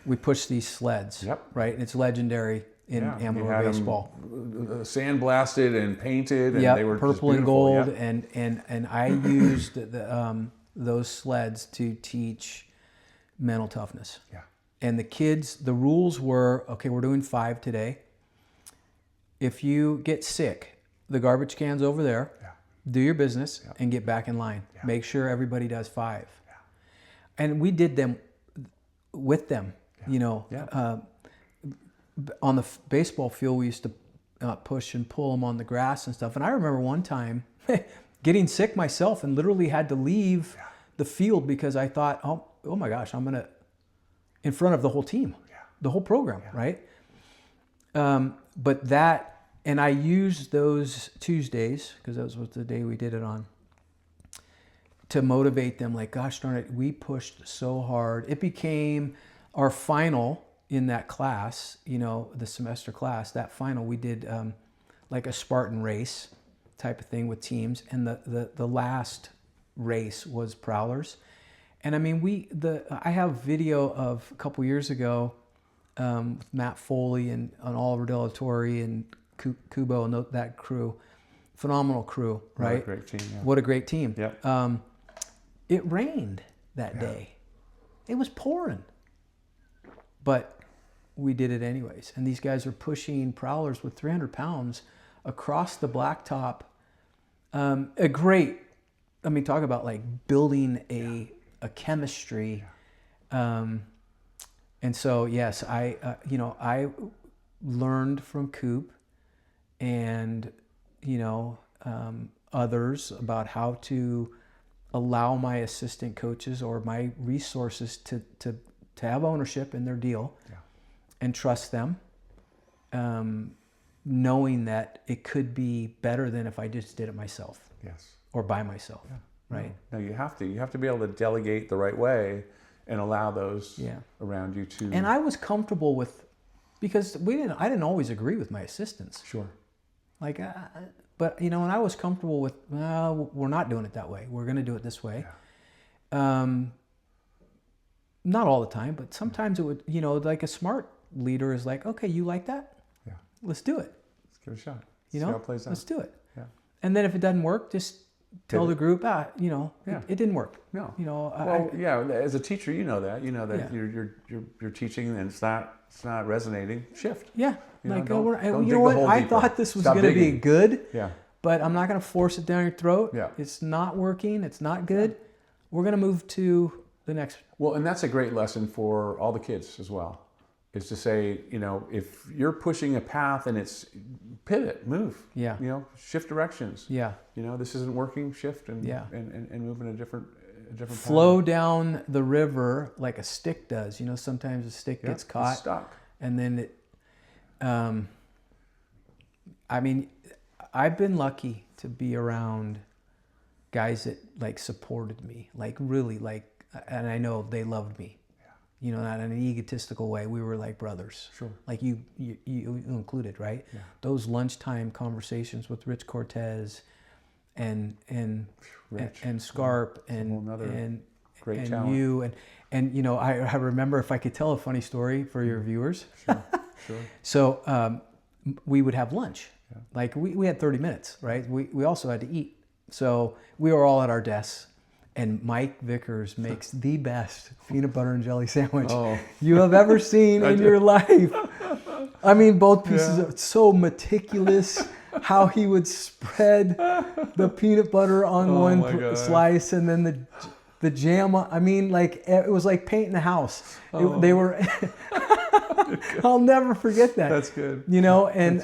we pushed these sleds. Yep. Right. And it's legendary in Amador baseball. Sandblasted and painted, and Yeah, they were purple just and beautiful. gold, Yep. and I used those sleds to teach mental toughness. Yeah. And the kids, the rules were, okay, we're doing 5 today. If you get sick, the garbage can's over there. Yeah. Do your business and get back in line. Yeah. Make sure everybody does 5. Yeah. And we did them with them. Yeah. You know, on the baseball field, we used to push and pull them on the grass and stuff. And I remember one time getting sick myself and literally had to leave the field because I thought, oh my gosh, I'm gonna in front of the whole team, the whole program, right? But that, and I used those Tuesdays, because that was the day we did it on, to motivate them. Like, gosh darn it, we pushed so hard. It became our final in that class, you know, the semester class. That final, we did like a Spartan race type of thing with teams, and the last race was Prowlers. And I mean, I have video of a couple years ago with Matt Foley and Oliver De La Torre and Kubo and that crew. Phenomenal crew, right? What a great team. Yeah. What a great team. Yep. It rained that day. It was pouring. But we did it anyways. And these guys are pushing Prowlers with 300 pounds across the blacktop. Talk about like building a chemistry. And so, yes, I learned from Coop and, others about how to allow my assistant coaches or my resources to have ownership in their deal and trust them, knowing that it could be better than if I just did it myself or by myself. Right. No, you have to. You have to be able to delegate the right way and allow those around you to. And I was comfortable with, because I didn't always agree with my assistants. Sure. Like, but and I was comfortable with, we're not doing it that way. We're going to do it this way. Yeah. Not all the time, but sometimes it would, like a smart leader is like, okay, you like that? Yeah. Let's do it. Let's give it a shot. See how it plays out. Let's do it. Yeah. And then if it doesn't work, just tell the group, it didn't work. No. As a teacher, you know that you're teaching and it's not resonating. Shift. Yeah. Don't I thought this was going to be good. Yeah. But I'm not going to force it down your throat. Yeah. It's not working. It's not good. We're going to move to the next. Well, and that's a great lesson for all the kids as well, is to say, if you're pushing a path and it's pivot, move. Yeah. Shift directions. Yeah. This isn't working, shift and move in a different flow pattern. Down the river like a stick does. Sometimes a stick gets caught. It's stuck. And then it I've been lucky to be around guys that like supported me, like really like, and I know they loved me. Not in an egotistical way. We were like brothers. Sure. Like you included, right? Yeah. Those lunchtime conversations with Rich Cortez and Scarp and great talent. You and I remember, if I could tell a funny story for your viewers. Sure. So we would have lunch. Yeah. Like we had 30 minutes, right? We also had to eat. So we were all at our desks. And Mike Vickers makes the best peanut butter and jelly sandwich you have ever seen in your life. I mean, both pieces of so meticulous. how he would spread the peanut butter on one my gosh. slice and then the jam. I mean, like it was like painting the house. They were. I'll never forget that. That's good. You know, and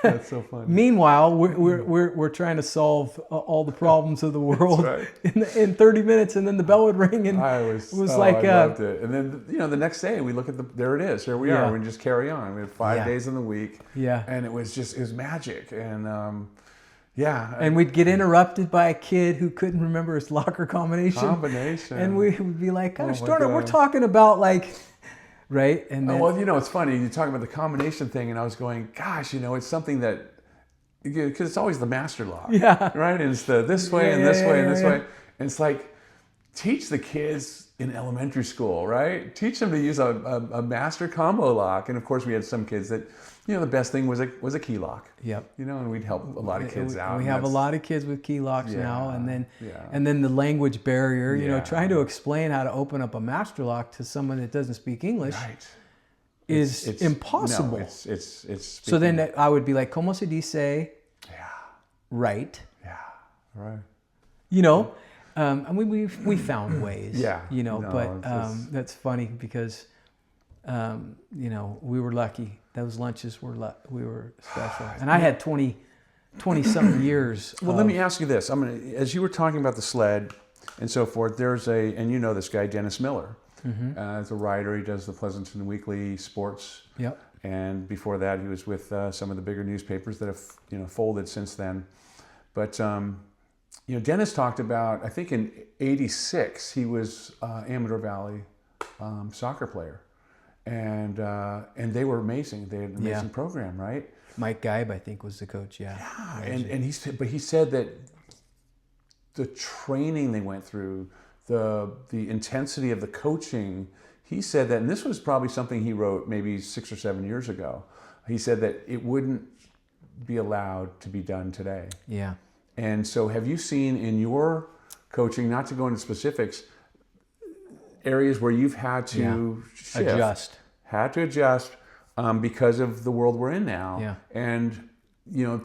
that's so funny. Meanwhile, we're trying to solve all the problems of the world right. in 30 minutes, and then the bell would ring, and I loved it. And then the next day we look at there it is. Here we are. We just carry on. We had 5 days in the week. Yeah. And it was magic. And yeah. And we'd get interrupted by a kid who couldn't remember his locker combination. And we would be like, "Gosh, darn it, we're talking about like." Right. And then, well, it's funny. You talk about the combination thing, and I was going, gosh, it's something that, because it's always the master lock. Yeah. Right. And it's this way and this way and this way. And it's like, teach the kids in elementary school, right? Teach them to use a master combo lock. And of course, we had some kids that, the best thing was a key lock. Yep. And we'd help a lot of kids out. We have a lot of kids with key locks now, and then the language barrier. Trying to explain how to open up a master lock to someone that doesn't speak English is impossible. No, it's so then I would be like, "Como se dice?" Yeah. Right. Yeah. Right. I mean, we found ways. Yeah. But that's funny because, we were lucky. Those lunches we were special, and I had 20 something years. Well, let me ask you this. As you were talking about the sled and so forth, there's and you know this guy, Dennis Miller. He's a writer. He does the Pleasanton Weekly Sports. Yep. And before that, he was with some of the bigger newspapers that have folded since then. But Dennis talked about, I think in '86 he was Amador Valley soccer player. And they were amazing. They had an amazing program, right? Mike Geib, I think, was the coach. Yeah. And he said that the training they went through, the intensity of the coaching. He said that, and this was probably something he wrote maybe 6 or 7 years ago. He said that it wouldn't be allowed to be done today. Yeah. And so, have you seen in your coaching, not to go into specifics, areas where you've had to shift, adjust because of the world we're in now. Yeah. And,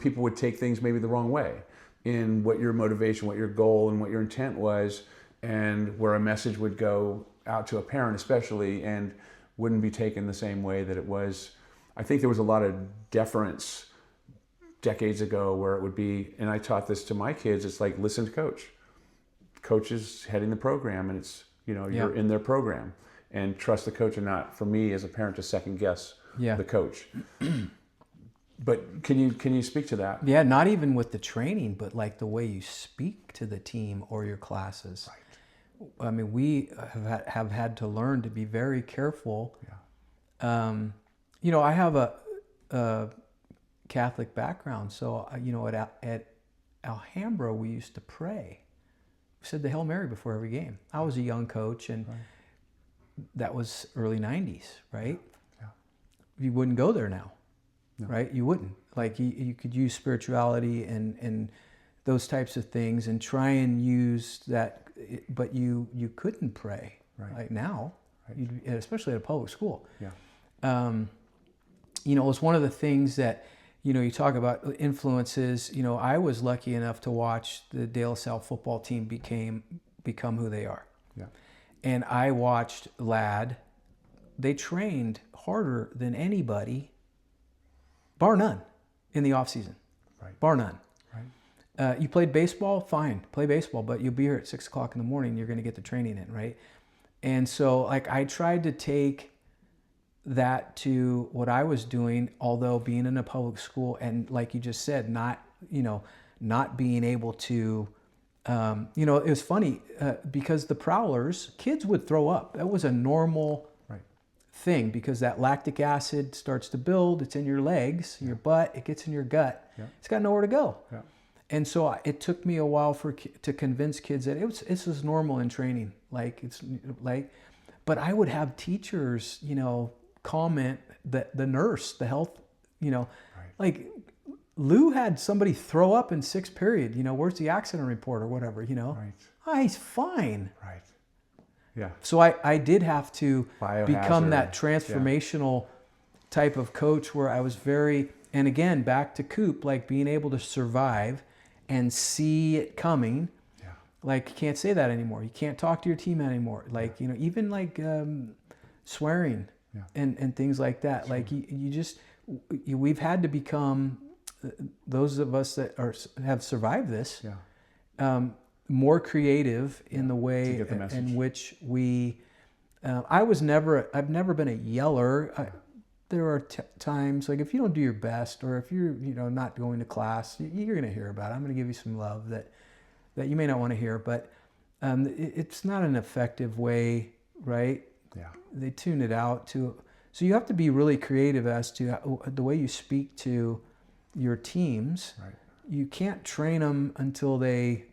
people would take things maybe the wrong way in what your motivation, what your goal, and what your intent was, and where a message would go out to a parent especially and wouldn't be taken the same way that it was. I think there was a lot of deference decades ago where it would be, and I taught this to my kids, it's like, listen to coach. Coach is heading the program, and it's, you're in their program, and trust the coach, and not for me as a parent to second guess the coach. But can you speak to that? Yeah, not even with the training, but like the way you speak to the team or your classes. Right. I mean, we have had to learn to be very careful. Yeah. I have a Catholic background, so at Alhambra we used to pray. We said the Hail Mary before every game. I was a young coach, and that was early 90s, right? Yeah. You wouldn't go there now, right? You wouldn't. Like you could use spirituality and those types of things and try and use that, but you couldn't pray like now, especially at a public school. Yeah. It was one of the things that, you talk about influences. I was lucky enough to watch the De La Salle football team become who they are. Yeah. And I watched Ladd. They trained harder than anybody, bar none, in the off season. Right. Bar none. Right. You played baseball, fine, play baseball, but you'll be here at 6 o'clock in the morning. You're going to get the training in, right? And so, I tried to take that to what I was doing, although being in a public school and, like you just said, not being able to, it was funny because the Prowlers, kids would throw up. That was a normal thing because that lactic acid starts to build. It's in your legs, your butt, it gets in your gut. Yeah. It's got nowhere to go. Yeah. And so it took me a while to convince kids that it was normal in training. But I would have teachers, comment that the nurse, the health, like Lou had somebody throw up in 6th period, where's the accident report or whatever, Right. Oh, he's fine. Right. Yeah. So I did have to become that transformational type of coach where I was very, And again, back to Coop, like being able to survive and see it coming. Yeah. Like you can't say that anymore. You can't talk to your team anymore. Like, even like swearing and things like that. Sure. Like we've had to become, those of us that have survived this, more creative in the way in which we, I've never been a yeller. There are times, like if you don't do your best, or if you're, not going to class, you're going to hear about it. I'm going to give you some love that you may not want to hear, but it's not an effective way, right? Yeah. They tune it out so you have to be really creative as to the way you speak to your teams. Right. You can't train them until they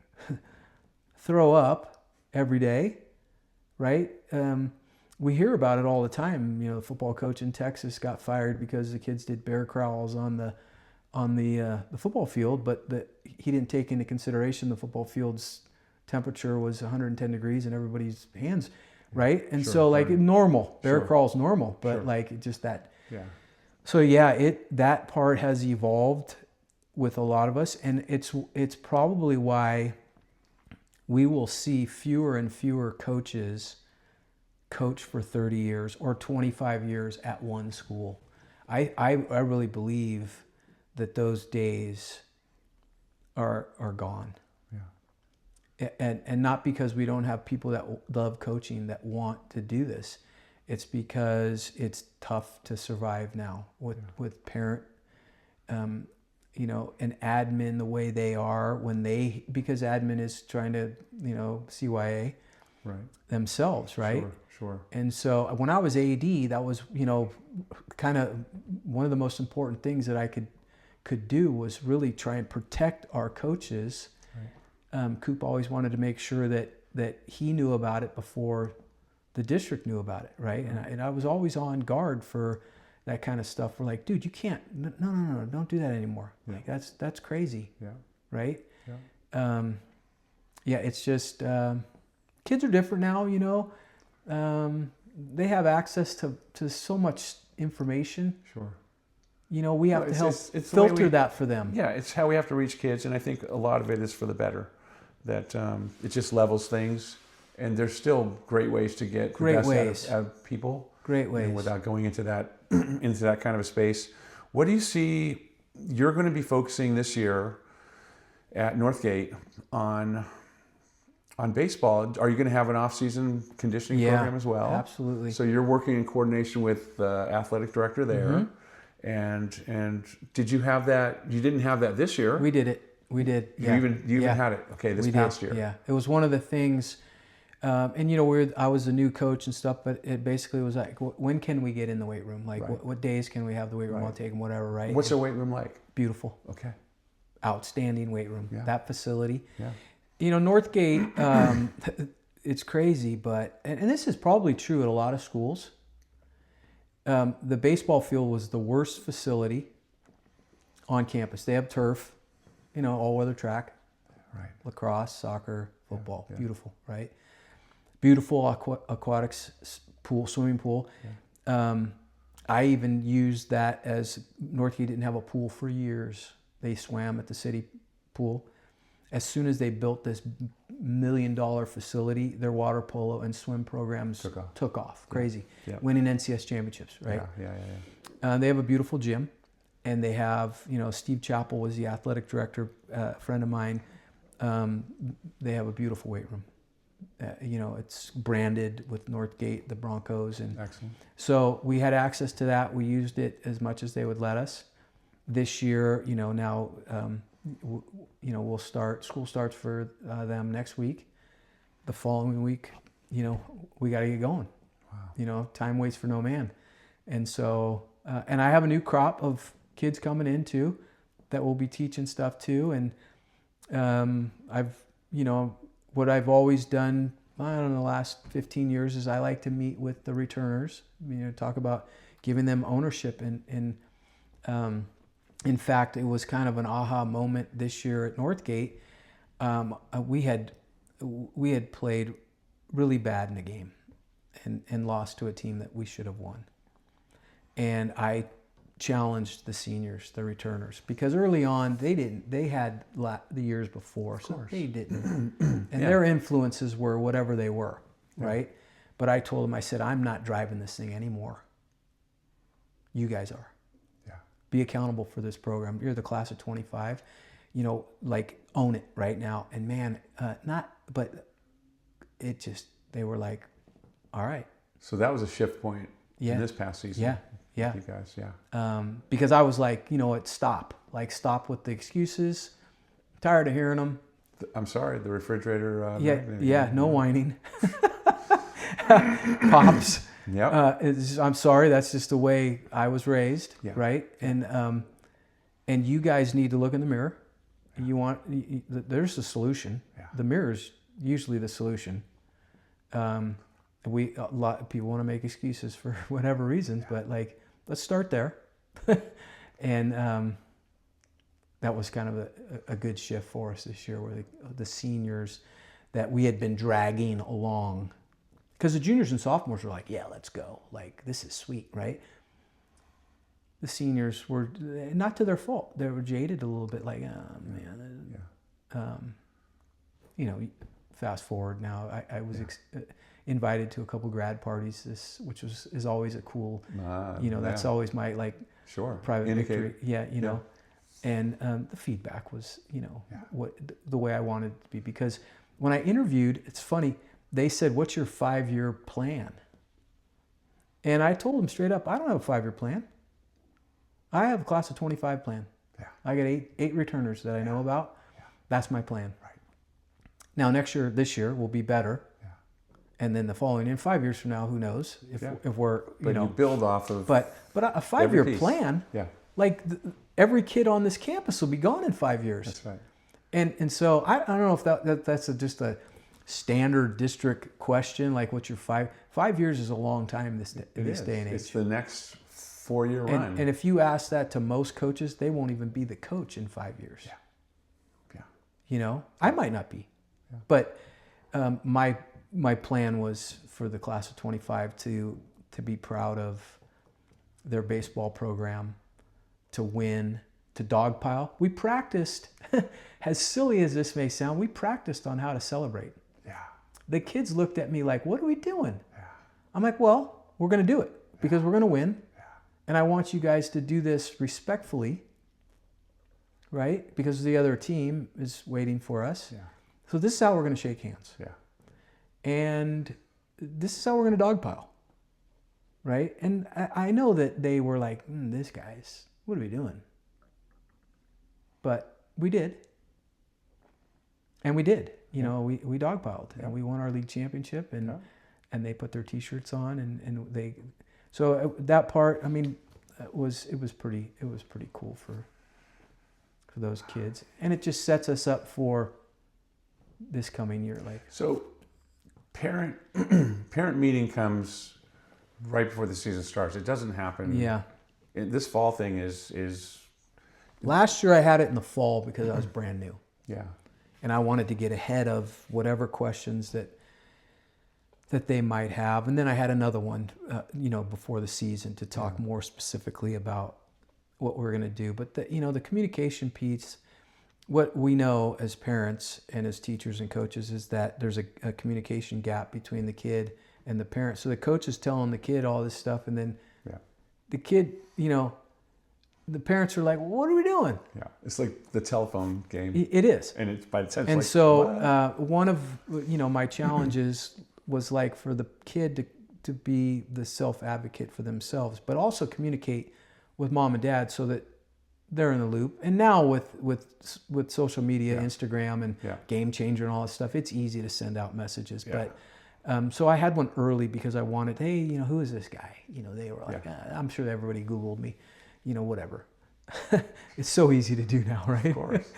throw up every day, right? We hear about it all the time. The football coach in Texas got fired because the kids did bear crawls on the football field, but he didn't take into consideration the football field's temperature was 110 degrees and everybody's hands, right? And so like normal, bear crawl's normal, but like just that. Yeah. So that part has evolved with a lot of us, and it's probably why we will see fewer and fewer coaches coach for 30 years or 25 years at one school. I really believe that those days are gone. Yeah. And not because we don't have people that love coaching that want to do this. It's because it's tough to survive now with parent, and admin the way they are because admin is trying to, CYA themselves, right? Sure. And so when I was AD, that was, kind of one of the most important things that I could do was really try and protect our coaches. Right. Coop always wanted to make sure that he knew about it before the district knew about it, right? And I was always on guard for that kind of stuff. We're like, dude, you can't, no, don't do that anymore. Yeah. Like that's crazy. Yeah. Right? Yeah. It's just, kids are different now, they have access to so much information. Sure. We have to help filter that for them. Yeah, it's how we have to reach kids, and I think a lot of it is for the better. That it just levels things, and there's still great ways to get the best out of people. Great ways. And without going into that into that kind of a space. What do you see you're going to be focusing this year at Northgate on baseball? Are you going to have an off-season conditioning program as well? Absolutely. So you're working in coordination with the athletic director there. Mm-hmm. And did you have that? You didn't have that this year. We did it. We did. You even had it. Okay, this past year. Yeah, it was one of the things. And I was a new coach and stuff, but it basically was like, when can we get in the weight room? Like, what days can we have the weight room? I'll take them, whatever. Right. What's the weight room like? Beautiful. Okay. Outstanding weight room. Yeah. That facility. Yeah. Northgate. It's crazy, but and this is probably true at a lot of schools. The baseball field was the worst facility on campus. They have turf, all-weather track, right? Lacrosse, soccer, football, beautiful, right? Beautiful aquatics pool, swimming pool. Yeah. I even used that as Northgate didn't have a pool for years. They swam at the city pool. As soon as they built this $1 million facility, their water polo and swim programs took off. Crazy. Yeah. Winning NCS championships, right? Yeah. They have a beautiful gym, and they have, Steve Chappell was the athletic director, a friend of mine. They have a beautiful weight room. It's branded with Northgate, the Broncos, and excellent. So we had access to that. We used it as much as they would let us. This year, now. We'll start. School starts for them next week. The following week, we got to get going. Wow. Time waits for no man, and so and I have a new crop of kids coming in too, that will be teaching stuff too. And what I've always done, the last 15 years is I like to meet with the returners. Talk about giving them ownership and. In fact, it was kind of an aha moment this year at Northgate. We had played really bad in a game and lost to a team that we should have won. And I challenged the seniors, the returners, because early on they had the years before, so they didn't, and their influences were whatever they were, right? But I told them, I said, I'm not driving this thing anymore. You guys are. Yeah. Be accountable for this program. You're the class of 25. You know, like, own it right now. And man, but it just, they were like, all right. So that was a shift point in this past season. Yeah. You guys, because I was like, you know what, stop with the excuses. I'm tired of hearing them. I'm sorry, the refrigerator. No whining. Pops. Yeah. I'm sorry, that's just the way I was raised, right? And you guys need to look in the mirror. There's the solution. Yeah. The mirror is usually the solution. A lot of people want to make excuses for whatever reasons, but like, let's start there. And that was kind of a good shift for us this year, where the seniors that we had been dragging along, because the juniors and sophomores were like, yeah, let's go. Like, this is sweet, right? The seniors were, not to their fault, they were jaded a little bit, like, oh, man. You know, fast forward now, I was invited to a couple grad parties, which is always a cool, that's always my, like, private victory. You know. And the feedback was, the way I wanted it to be. Because when I interviewed, it's funny, they said, what's your 5-year plan? And I told them straight up, I don't have a 5-year plan. I have a class of 25 plan. Yeah. I got eight returners that I know about. Yeah. That's my plan. Right. Now, this year will be better. Yeah. And then the following, in 5 years from now, who knows if we're, you build off of. But a 5-year plan, like every kid on this campus will be gone in 5 years. That's right. And so I don't know if that's just a standard district question, like what's your 5 years is a long time in this day and age. It's the next 4-year run. And if you ask that to most coaches, they won't even be the coach in 5 years. Yeah. I might not be, but my plan was for the class of 25 to be proud of their baseball program, to win, to dogpile. We practiced, as silly as this may sound, we practiced on how to celebrate. Yeah. The kids looked at me like, what are we doing? Yeah. I'm like, well, we're going to do it because we're going to win. Yeah. And I want you guys to do this respectfully, right? Because the other team is waiting for us. Yeah. So this is how we're going to shake hands. Yeah. And this is how we're going to dogpile, right? And I know that they were like, this guy's, what are we doing? But we did. And we did. We dogpiled. Yeah. And we won our league championship, and they put their T-shirts on, and they. So that part, I mean, it was pretty cool for those kids, and it just sets us up for this coming year. Like, so, parent meeting comes right before the season starts. It doesn't happen. Yeah. This fall thing is. Last year I had it in the fall because I was brand new. Yeah. And I wanted to get ahead of whatever questions that they might have. And then I had another one, before the season to talk more specifically about what we're going to do. But the communication piece, what we know as parents and as teachers and coaches is that there's a communication gap between the kid and the parent. So the coach is telling the kid all this stuff, and then the kid, the parents are like, well, what are we doing? Yeah, it's like the telephone game. It is. And it's by the sense. And like, so one of my challenges was like for the kid to be the self-advocate for themselves, but also communicate with mom and dad so that they're in the loop. And now with social media, Instagram and Game Changer and all that stuff, it's easy to send out messages. Yeah. But so I had one early because I wanted, hey, who is this guy? They were like, I'm sure everybody Googled me. Whatever. It's so easy to do now, right? Of course.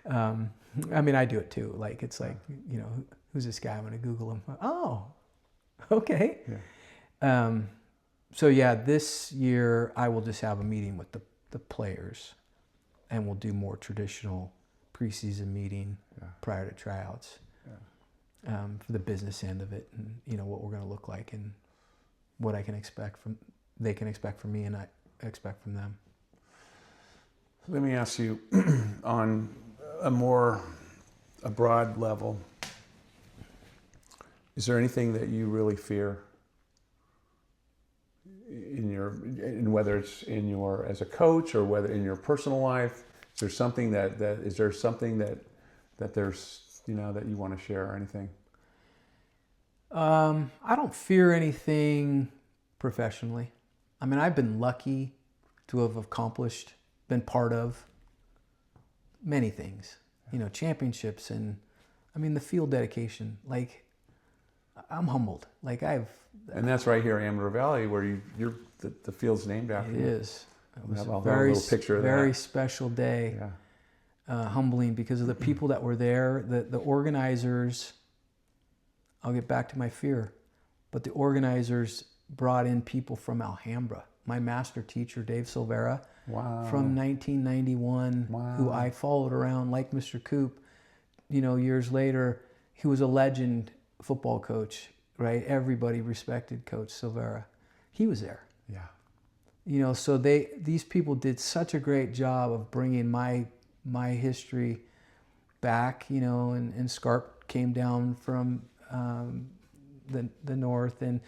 I mean, I do it too. Like, it's like, who's this guy? I'm going to Google him. Oh, okay. Yeah. So this year I will just have a meeting with the players, and we'll do more traditional preseason meeting prior to tryouts for the business end of it, and what we're going to look like and what I can expect they can expect from me and I expect from them. Let me ask you on a broad level, is there anything that you really fear in whether it's as a coach or whether in your personal life? Is there something that there's, that you want to share or anything? I don't fear anything professionally. I mean, I've been lucky to have been part of many things, championships and, the field dedication. Like, I'm humbled. Like, and that's right here in Amador Valley, where you're the field's named after you. It is. It was I'll a very, little picture of very that. special day. Yeah. Humbling because of the people that were there, the organizers. I'll get back to my fear, but the organizers brought in people from Alhambra. My master teacher, Dave Silvera, wow. from 1991, wow. who I followed around like Mr. Coop. Years later, he was a legend football coach, right? Everybody respected Coach Silvera. He was there. Yeah. So these people did such a great job of bringing my history back, and Scarp came down from the north, and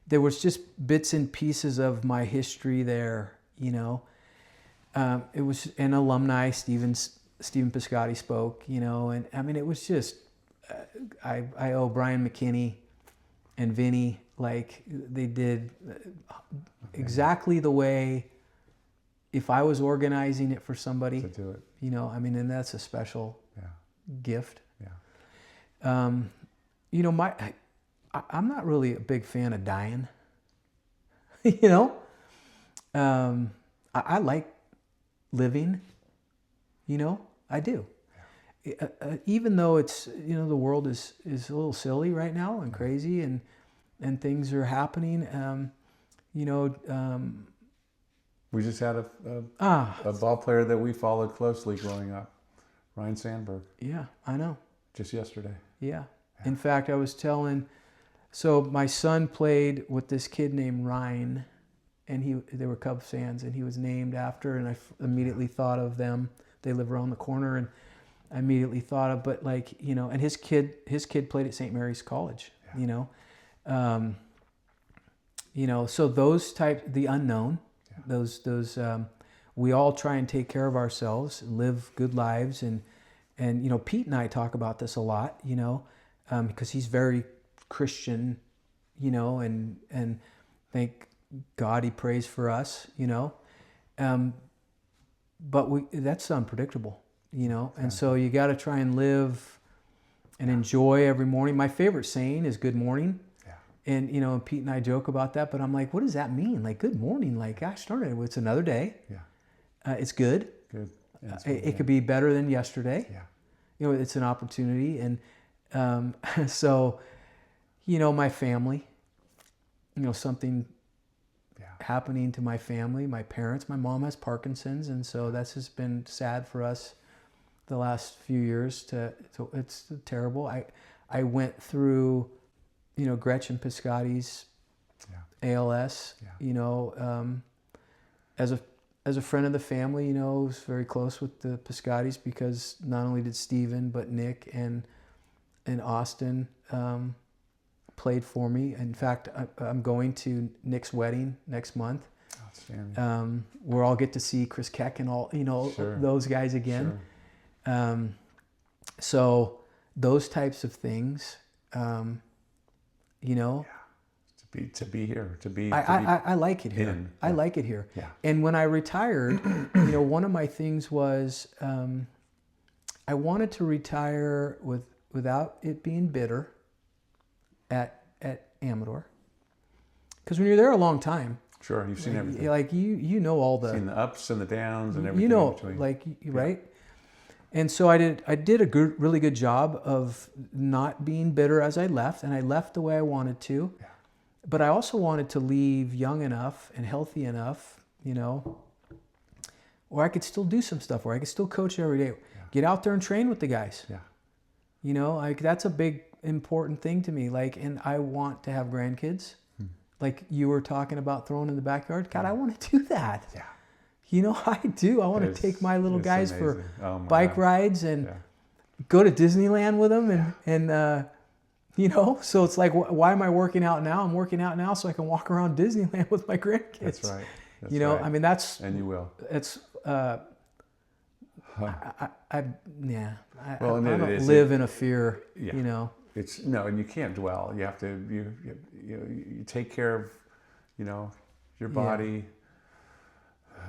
there was just bits and pieces of my history there. It was an alumni. Stephen Piscotty spoke, and it was just I owe Brian McKinney and Vinny, like, they did exactly the way if I was organizing it for somebody to do it. And that's a special gift. Yeah. I'm not really a big fan of dying. I like living. I do. Even though it's the world is a little silly right now and crazy and things are happening. We just had a ball player that we followed closely growing up, Ryan Sandberg. Yeah, I know. Just yesterday. Yeah. In fact, I was so my son played with this kid named Ryan, and they were Cubs fans, and he was named after, and I immediately thought of them. They live around the corner, and I immediately thought of, but and his kid played at St. Mary's College, so those the unknown, those we all try and take care of ourselves, live good lives, and Pete and I talk about this a lot, because he's very Christian, and thank God he prays for us, but that's unpredictable, and so you got to try and live and enjoy every morning. My favorite saying is "Good morning." And, and Pete and I joke about that, but I'm like, what does that mean? Like, good morning. Like, gosh darn it, it's another day. Yeah. It's good. Good. Yeah, it could be better than yesterday. Yeah. It's an opportunity. And so, my family, something happening to my family, my parents. My mom has Parkinson's, and so that's just been sad for us the last few years. It's terrible. I went through Gretchen Piscotty's ALS, as a friend of the family, was very close with the Piscottys because not only did Stephen, but Nick and Austin played for me. In fact, I'm going to Nick's wedding next month. Outstanding. Where I'll get to see Chris Keck and all, Sure. those guys again. Sure. So those types of things, to be here, I like it here. I like it here. Yeah. And when I retired, one of my things was I wanted to retire without it being bitter at Amador, because when you're there a long time, sure, you've seen everything. Like all the seen the ups and the downs and everything in between. Right. And so I did a really good job of not being bitter as I left, and I left the way I wanted to. Yeah. But I also wanted to leave young enough and healthy enough, where I could still do some stuff, where I could still coach every day, get out there and train with the guys. Yeah. That's a big important thing to me. And I want to have grandkids. Like you were talking about throwing in the backyard. God, I want to do that. Yeah. You know, I do. I want to take my little guys amazing. for bike rides and Yeah. go to Disneyland with them. And you know, so it's like, why am I working out now? I'm working out now so I can walk around Disneyland with my grandkids. That's right. That's you know, right. I mean, that's... And you will. It's... Well, I don't it is. live in a fear, Yeah. you know. It's no, and you can't dwell. You have to you take care of, you know, your body,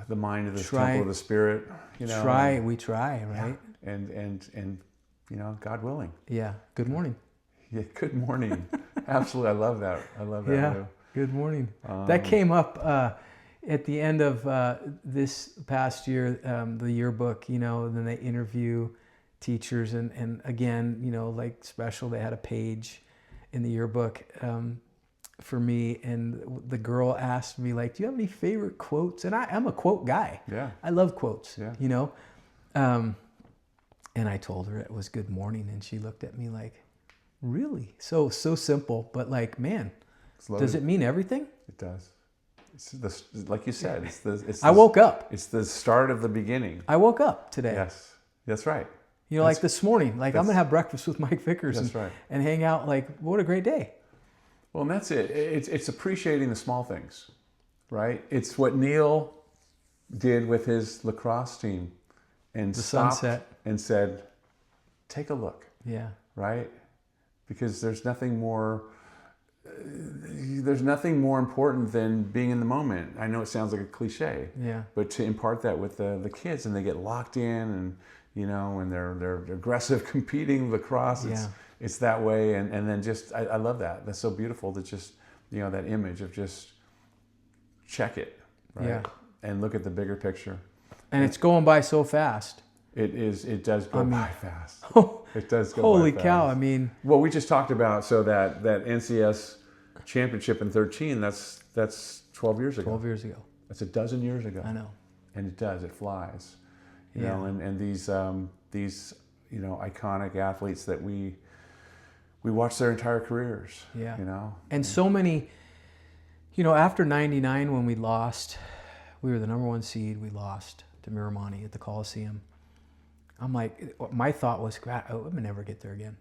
the mind of the temple of the spirit. You know, we try, right? Yeah. And you know, God willing. Yeah. Good morning. Yeah. Good morning. Absolutely, I love that. I love that. Yeah. Lou. Good morning. That came up at the end of this past year, the yearbook. You know, and then they interview teachers, and again, you know, like special, they had a page in the yearbook for me, and the girl asked me, like, do you have any favorite quotes? And I'm a quote guy. Yeah. I love quotes. Yeah. You know, and I told her it was good morning, and she looked at me like, really? So simple, but like, man, does it mean everything? It does. It's like you said, I woke up. It's the start of the beginning. I woke up today. Yes. That's right. You know, like this morning, like I'm going to have breakfast with Mike Vickers and hang out. Like, what a great day. Well, and that's it. It's appreciating the small things, right? It's what Neil did with his lacrosse team and stopped sunset and said, take a look. Yeah. Right? Because there's nothing more important than being in the moment. I know it sounds like a cliche. Yeah. But to impart that with the kids, and they get locked in, and you know, and they're aggressive competing lacrosse. It's that way, and then just I love that. That's so beautiful to just, you know, that image of just check it, right? Yeah. And look at the bigger picture. And it's going by so fast. It does go by fast. It does go holy by fast. cow! I mean, well, we just talked about that NCS championship in 2013. That's 12 years ago. 12 years ago. That's a dozen years ago. I know. And it flies. You know, and these you know, iconic athletes that we watch their entire careers. Yeah. You know. And so many, you know, after '99 when we lost, we were the #1 seed. We lost to Miramani at the Coliseum. I'm like, my thought was, God, I would never get there again.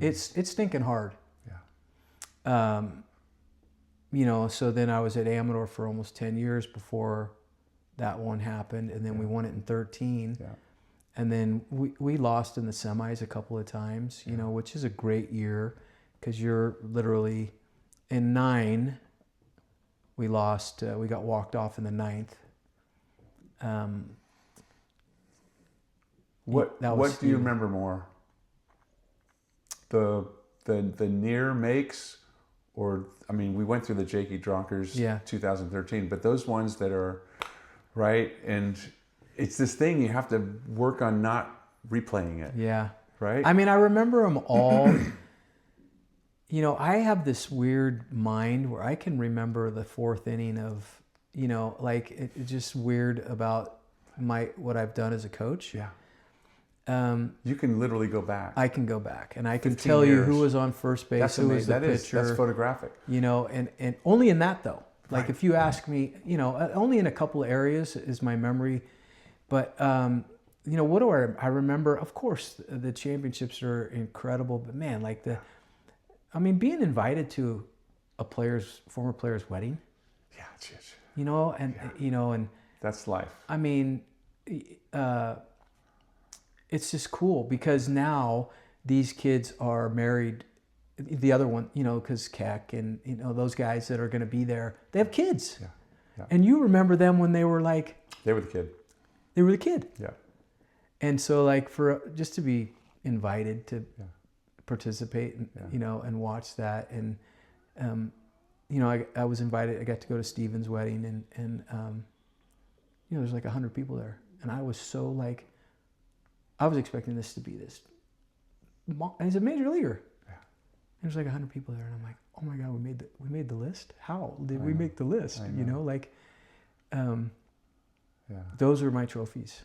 It's stinking hard. Yeah. You know, so then I was at Amador for almost 10 years before that one happened, and then we won it in 13. Yeah. And then we lost in the semis a couple of times, you know, which is a great year because you're literally in 9. We lost. We got walked off in the 9th. What do you remember more? The near makes, or I mean, we went through the Jakey Dronkers 2013, but those ones that are right, and it's this thing you have to work on not replaying it. Yeah. Right. I mean, I remember them all. You know, I have this weird mind where I can remember the 4th inning of, you know, like it's just weird about what I've done as a coach. Yeah. You can literally go back. I can go back, and I can tell you who was on first base, who was the pitcher. That's photographic. You know, and only in that though. Like if you ask me, you know, only in a couple of areas is my memory, but you know, what do I remember? Of course, the championships are incredible, but man, like being invited to a former player's wedding. Yeah, it's huge. You know, and you know, and that's life. I mean, it's just cool because now these kids are married. The other one, you know, because Keck and, you know, those guys that are going to be there, they have kids. Yeah. Yeah. And you remember them when they were like... They were the kid. They were the kid. Yeah. And so like just to be invited to participate, you know, and watch that. And, you know, I was invited, I got to go to Stephen's wedding and you know, there's like 100 people there. And I was so like, I was expecting this to be this, and he's a major leaguer. There's like 100 people there, and I'm like, oh my God, we made the list? How did we make the list? You know, like, those are my trophies.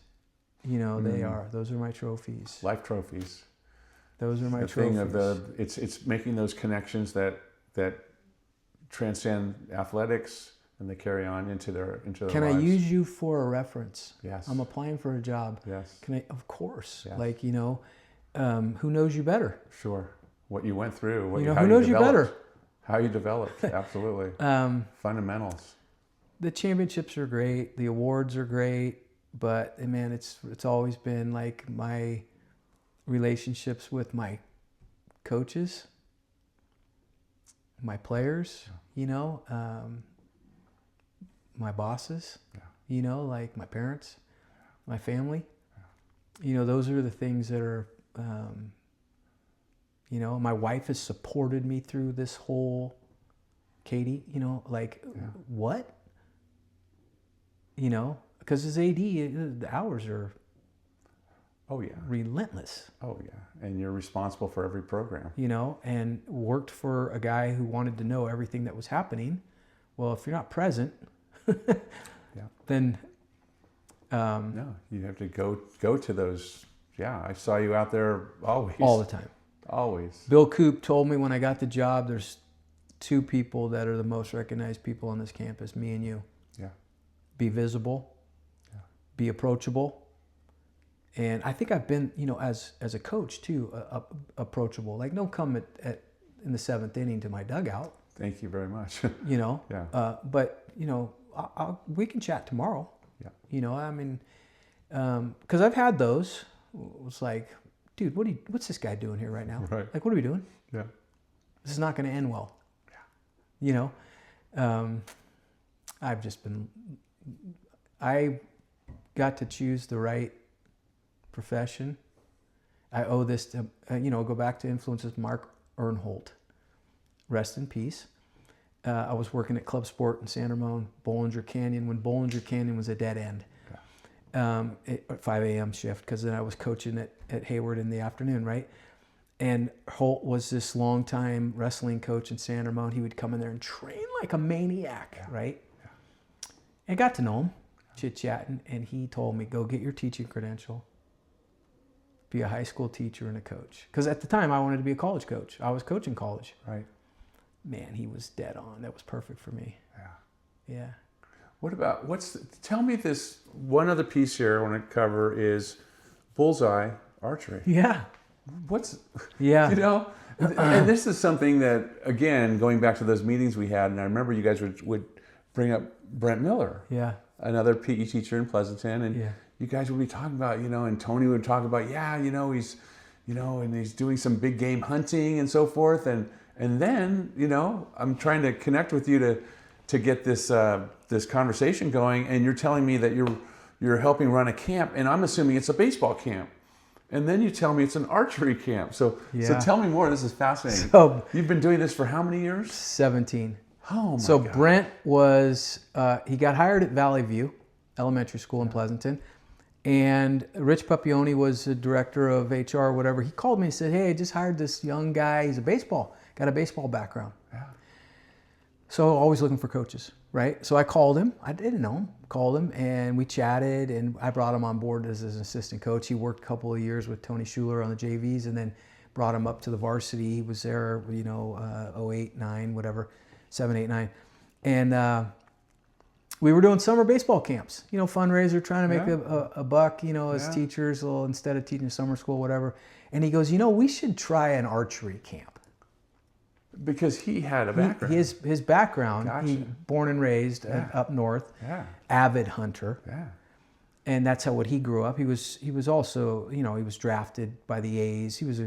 You know, they are. Those are my trophies. Life trophies. Those are my the trophies. Thing of it's making those connections that transcend athletics, and they carry on into their Can lives. I use you for a reference? Yes. I'm applying for a job. Yes. Can I? Of course. Yes. Like, who knows you better? Sure. What you went through. How who knows you better? How you developed. Absolutely. Fundamentals. The championships are great. The awards are great. But man, it's always been like my relationships with my coaches, my players, my bosses, like my parents, my family. Those are the things that are, my wife has supported me through this whole, Katie, what? Because as AD, the hours are relentless. Oh, yeah. And you're responsible for every program. And worked for a guy who wanted to know everything that was happening. Well, if you're not present, then... no, you have to go to those. Yeah, I saw you out there always. All the time. Always. Bill Coop told me when I got the job, there's two people that are the most recognized people on this campus, me and you. Yeah. Be visible. Yeah. Be approachable. And I think I've been, as a coach too, approachable. Like, don't come in the seventh inning to my dugout. Thank you very much. Yeah. But we can chat tomorrow. Yeah. Because I've had those. It was like, dude, what's this guy doing here right now? Right. Like, what are we doing? Yeah. This is not going to end well. Yeah. I've just been. I got to choose the right profession. I owe this to, go back to influences. Mark Earnholt, rest in peace. I was working at Club Sport in San Ramon, Bollinger Canyon, when Bollinger Canyon was a dead end. At 5 a.m. shift, because then I was coaching at Hayward in the afternoon, right? And Holt was this longtime wrestling coach in San Ramon. He would come in there and train like a maniac, right? Yeah. And I got to know him, chit-chatting, and he told me, go get your teaching credential, be a high school teacher and a coach. Because at the time, I wanted to be a college coach. I was coaching college. Right. Man, he was dead on. That was perfect for me. Yeah. Yeah. What about, tell me this, one other piece here I want to cover is bullseye archery. Yeah. And this is something that, again, going back to those meetings we had, and I remember you guys would bring up Brent Miller. Yeah. Another PE teacher in Pleasanton, and you guys would be talking about, and Tony would talk about, he's, and he's doing some big game hunting and so forth, and then, I'm trying to connect with you to get this conversation going, and you're telling me that you're helping run a camp, and I'm assuming it's a baseball camp, and then you tell me it's an archery camp. So tell me more. This is fascinating. So you've been doing this for how many years? 17. Oh my So God. Brent was he got hired at Valley View Elementary School in Pleasanton, and Rich Papioni was the director of HR or whatever. He called me and said, "Hey, I just hired this young guy. He's got a baseball background." Yeah. So always looking for coaches, right? So I called him. I didn't know him. Called him, and we chatted, and I brought him on board as an assistant coach. He worked a couple of years with Tony Schuler on the JVs, and then brought him up to the varsity. He was there, 08, 9, whatever, 7, 8, 9. And we were doing summer baseball camps, fundraiser, trying to make a buck, as teachers, instead of teaching summer school, whatever. And he goes, we should try an archery camp. Because he had a background. His background, Gotcha. he born and raised up north, avid hunter. Yeah. And that's what he grew up. He was also, he was drafted by the A's. He was a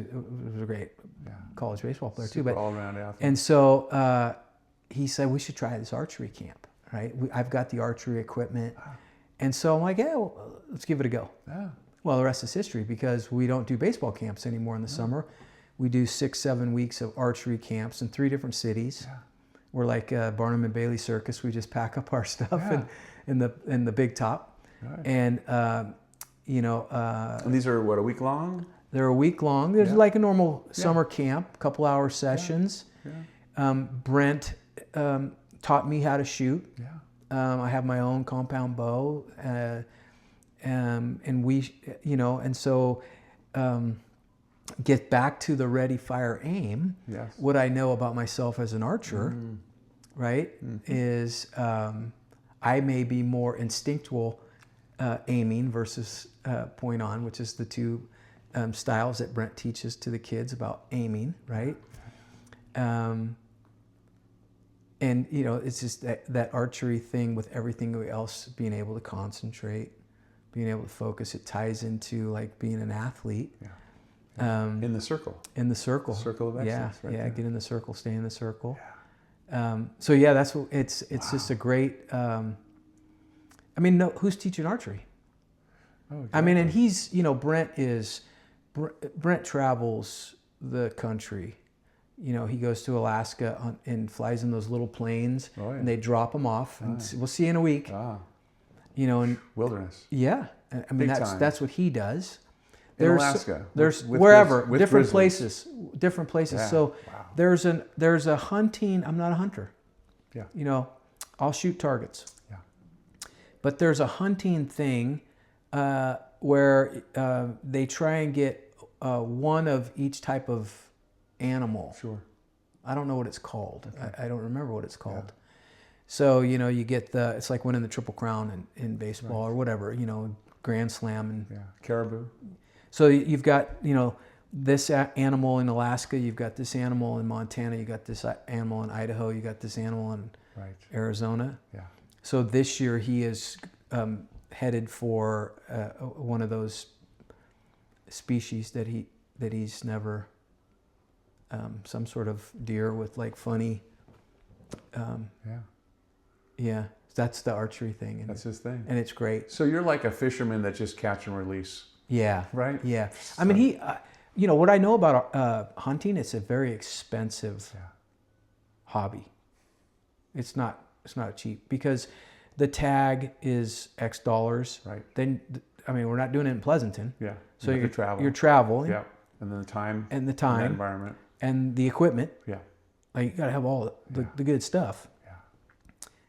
great college baseball player too. But all-around athlete. And so he said, we should try this archery camp, right? I've got the archery equipment. And so I'm like, well, let's give it a go. Yeah. Well, the rest is history, because we don't do baseball camps anymore in the summer. We do 6-7 weeks of archery camps in 3 different cities. Yeah. We're like Barnum and Bailey Circus. We just pack up our stuff in the big top. Right. And and these are what, a week long? They're a week long. There's like a normal summer camp, couple hour sessions. Yeah. Brent taught me how to shoot. Yeah. I have my own compound bow, and we, and so. Get back to the ready, fire, aim. Yes. What I know about myself as an archer, right, is I may be more instinctual aiming versus point on, which is the two styles that Brent teaches to the kids about aiming, right? And, you know, it's just that archery thing with everything else, being able to concentrate, being able to focus. It ties into like being an athlete. Yeah. In the circle. In the circle. Circle of excellence. Yeah, right yeah. there. Get in the circle, stay in the circle. Yeah. So yeah, that's what it's just a great. I mean, no, who's teaching archery? Oh, exactly. I mean, and he's, you know, Brent travels the country. You know, he goes to Alaska and flies in those little planes, and they drop him off, and we'll see you in a week. You know, and wilderness. Yeah, I mean, that's what he does. In Alaska. There's with wherever with different grizzlies. places. Yeah. So Wow. there's a hunting. I'm not a hunter. Yeah. You know, I'll shoot targets. Yeah. But there's a hunting thing where they try and get one of each type of animal. Sure. I don't know what it's called. Okay. I don't remember what it's called. Yeah. So, you know, you get it's like winning the Triple Crown in baseball or whatever, you know, Grand Slam. And yeah, caribou. so you've got, you know, this animal in Alaska, you've got this animal in Montana, you got this animal in Idaho, you got this animal in Arizona. Yeah. So this year he is headed for one of those species that he's never, some sort of deer with like funny. Yeah, that's the archery thing. And that's his thing. And it's great. So you're like a fisherman that just catch and release. Yeah. Right? Yeah. I mean, you know, what I know about hunting, it's a very expensive hobby. It's not cheap because the tag is X dollars. Right. Then, I mean, we're not doing it in Pleasanton. Yeah. So you're traveling. You're traveling. Yeah. And then the time. And the time. And the environment. And the equipment. Yeah. Like, you got to have all the good stuff. Yeah.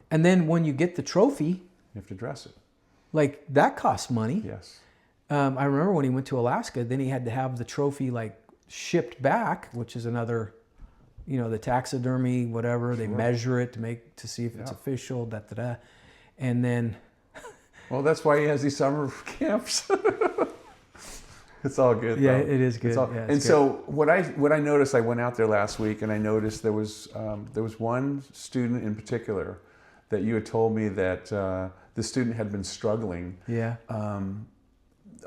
And then when you get the trophy, you have to dress it. Like, that costs money. Yes. I remember when he went to Alaska, then he had to have the trophy like shipped back, which is another, you know, the taxidermy, whatever. They measure it to see if it's official, and then. Well, that's why he has these summer camps. It's all good. Yeah, though. it is good. So what I noticed, I went out there last week and I noticed there was one student in particular that you had told me that the student had been struggling. Yeah.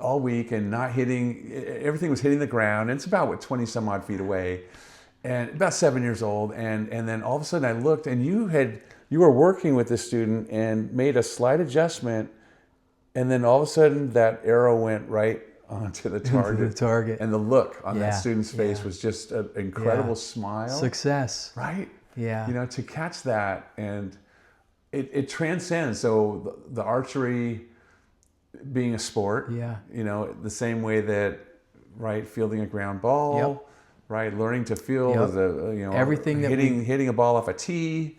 All week and not hitting, everything was hitting the ground. And it's about 20 some odd feet away, and about 7 years old. And then all of a sudden I looked, and you were working with this student and made a slight adjustment, and then all of a sudden that arrow went right onto the target. The target. And the look on that student's face was just an incredible smile. Success. Right? Yeah. You know, to catch that, and it transcends. So the archery being a sport, you know, the same way that, fielding a ground ball, learning to field as a, you know, everything hitting a ball off a tee,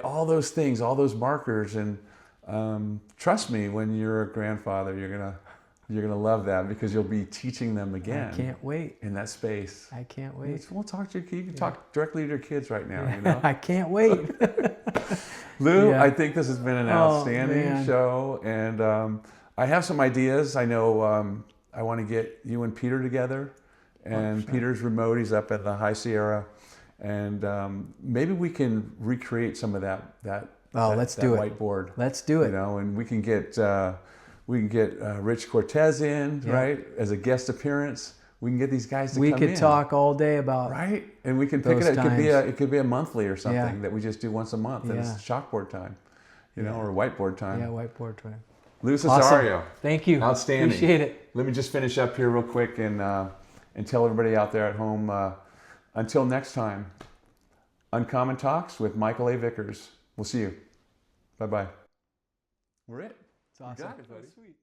all those things, all those markers, and trust me, when you're a grandfather, you're gonna love that because you'll be teaching them again. I can't wait. In that space. I can't wait. We'll talk to your kids. You can talk directly to your kids right now. You know? I can't wait. Lou, I think this has been an outstanding show, and I have some ideas. I know I want to get you and Peter together, and Peter's remote. He's up at the High Sierra, and maybe we can recreate some of that let's do it. Whiteboard. Let's do it. You know, and we can get Rich Cortez in, as a guest appearance. We can get these guys to come in. We could talk all day about and we can pick it up. It could be a monthly or something that we just do once a month, and it's chalkboard time, you know, or whiteboard time. Yeah, whiteboard time. Lou Cesario. Awesome. Thank you. Outstanding. Appreciate it. Let me just finish up here real quick and tell everybody out there at home, until next time, Uncommon Talks with Michael A. Vickers. We'll see you. Bye-bye. We're it. It's awesome. You got it, buddy. Sweet.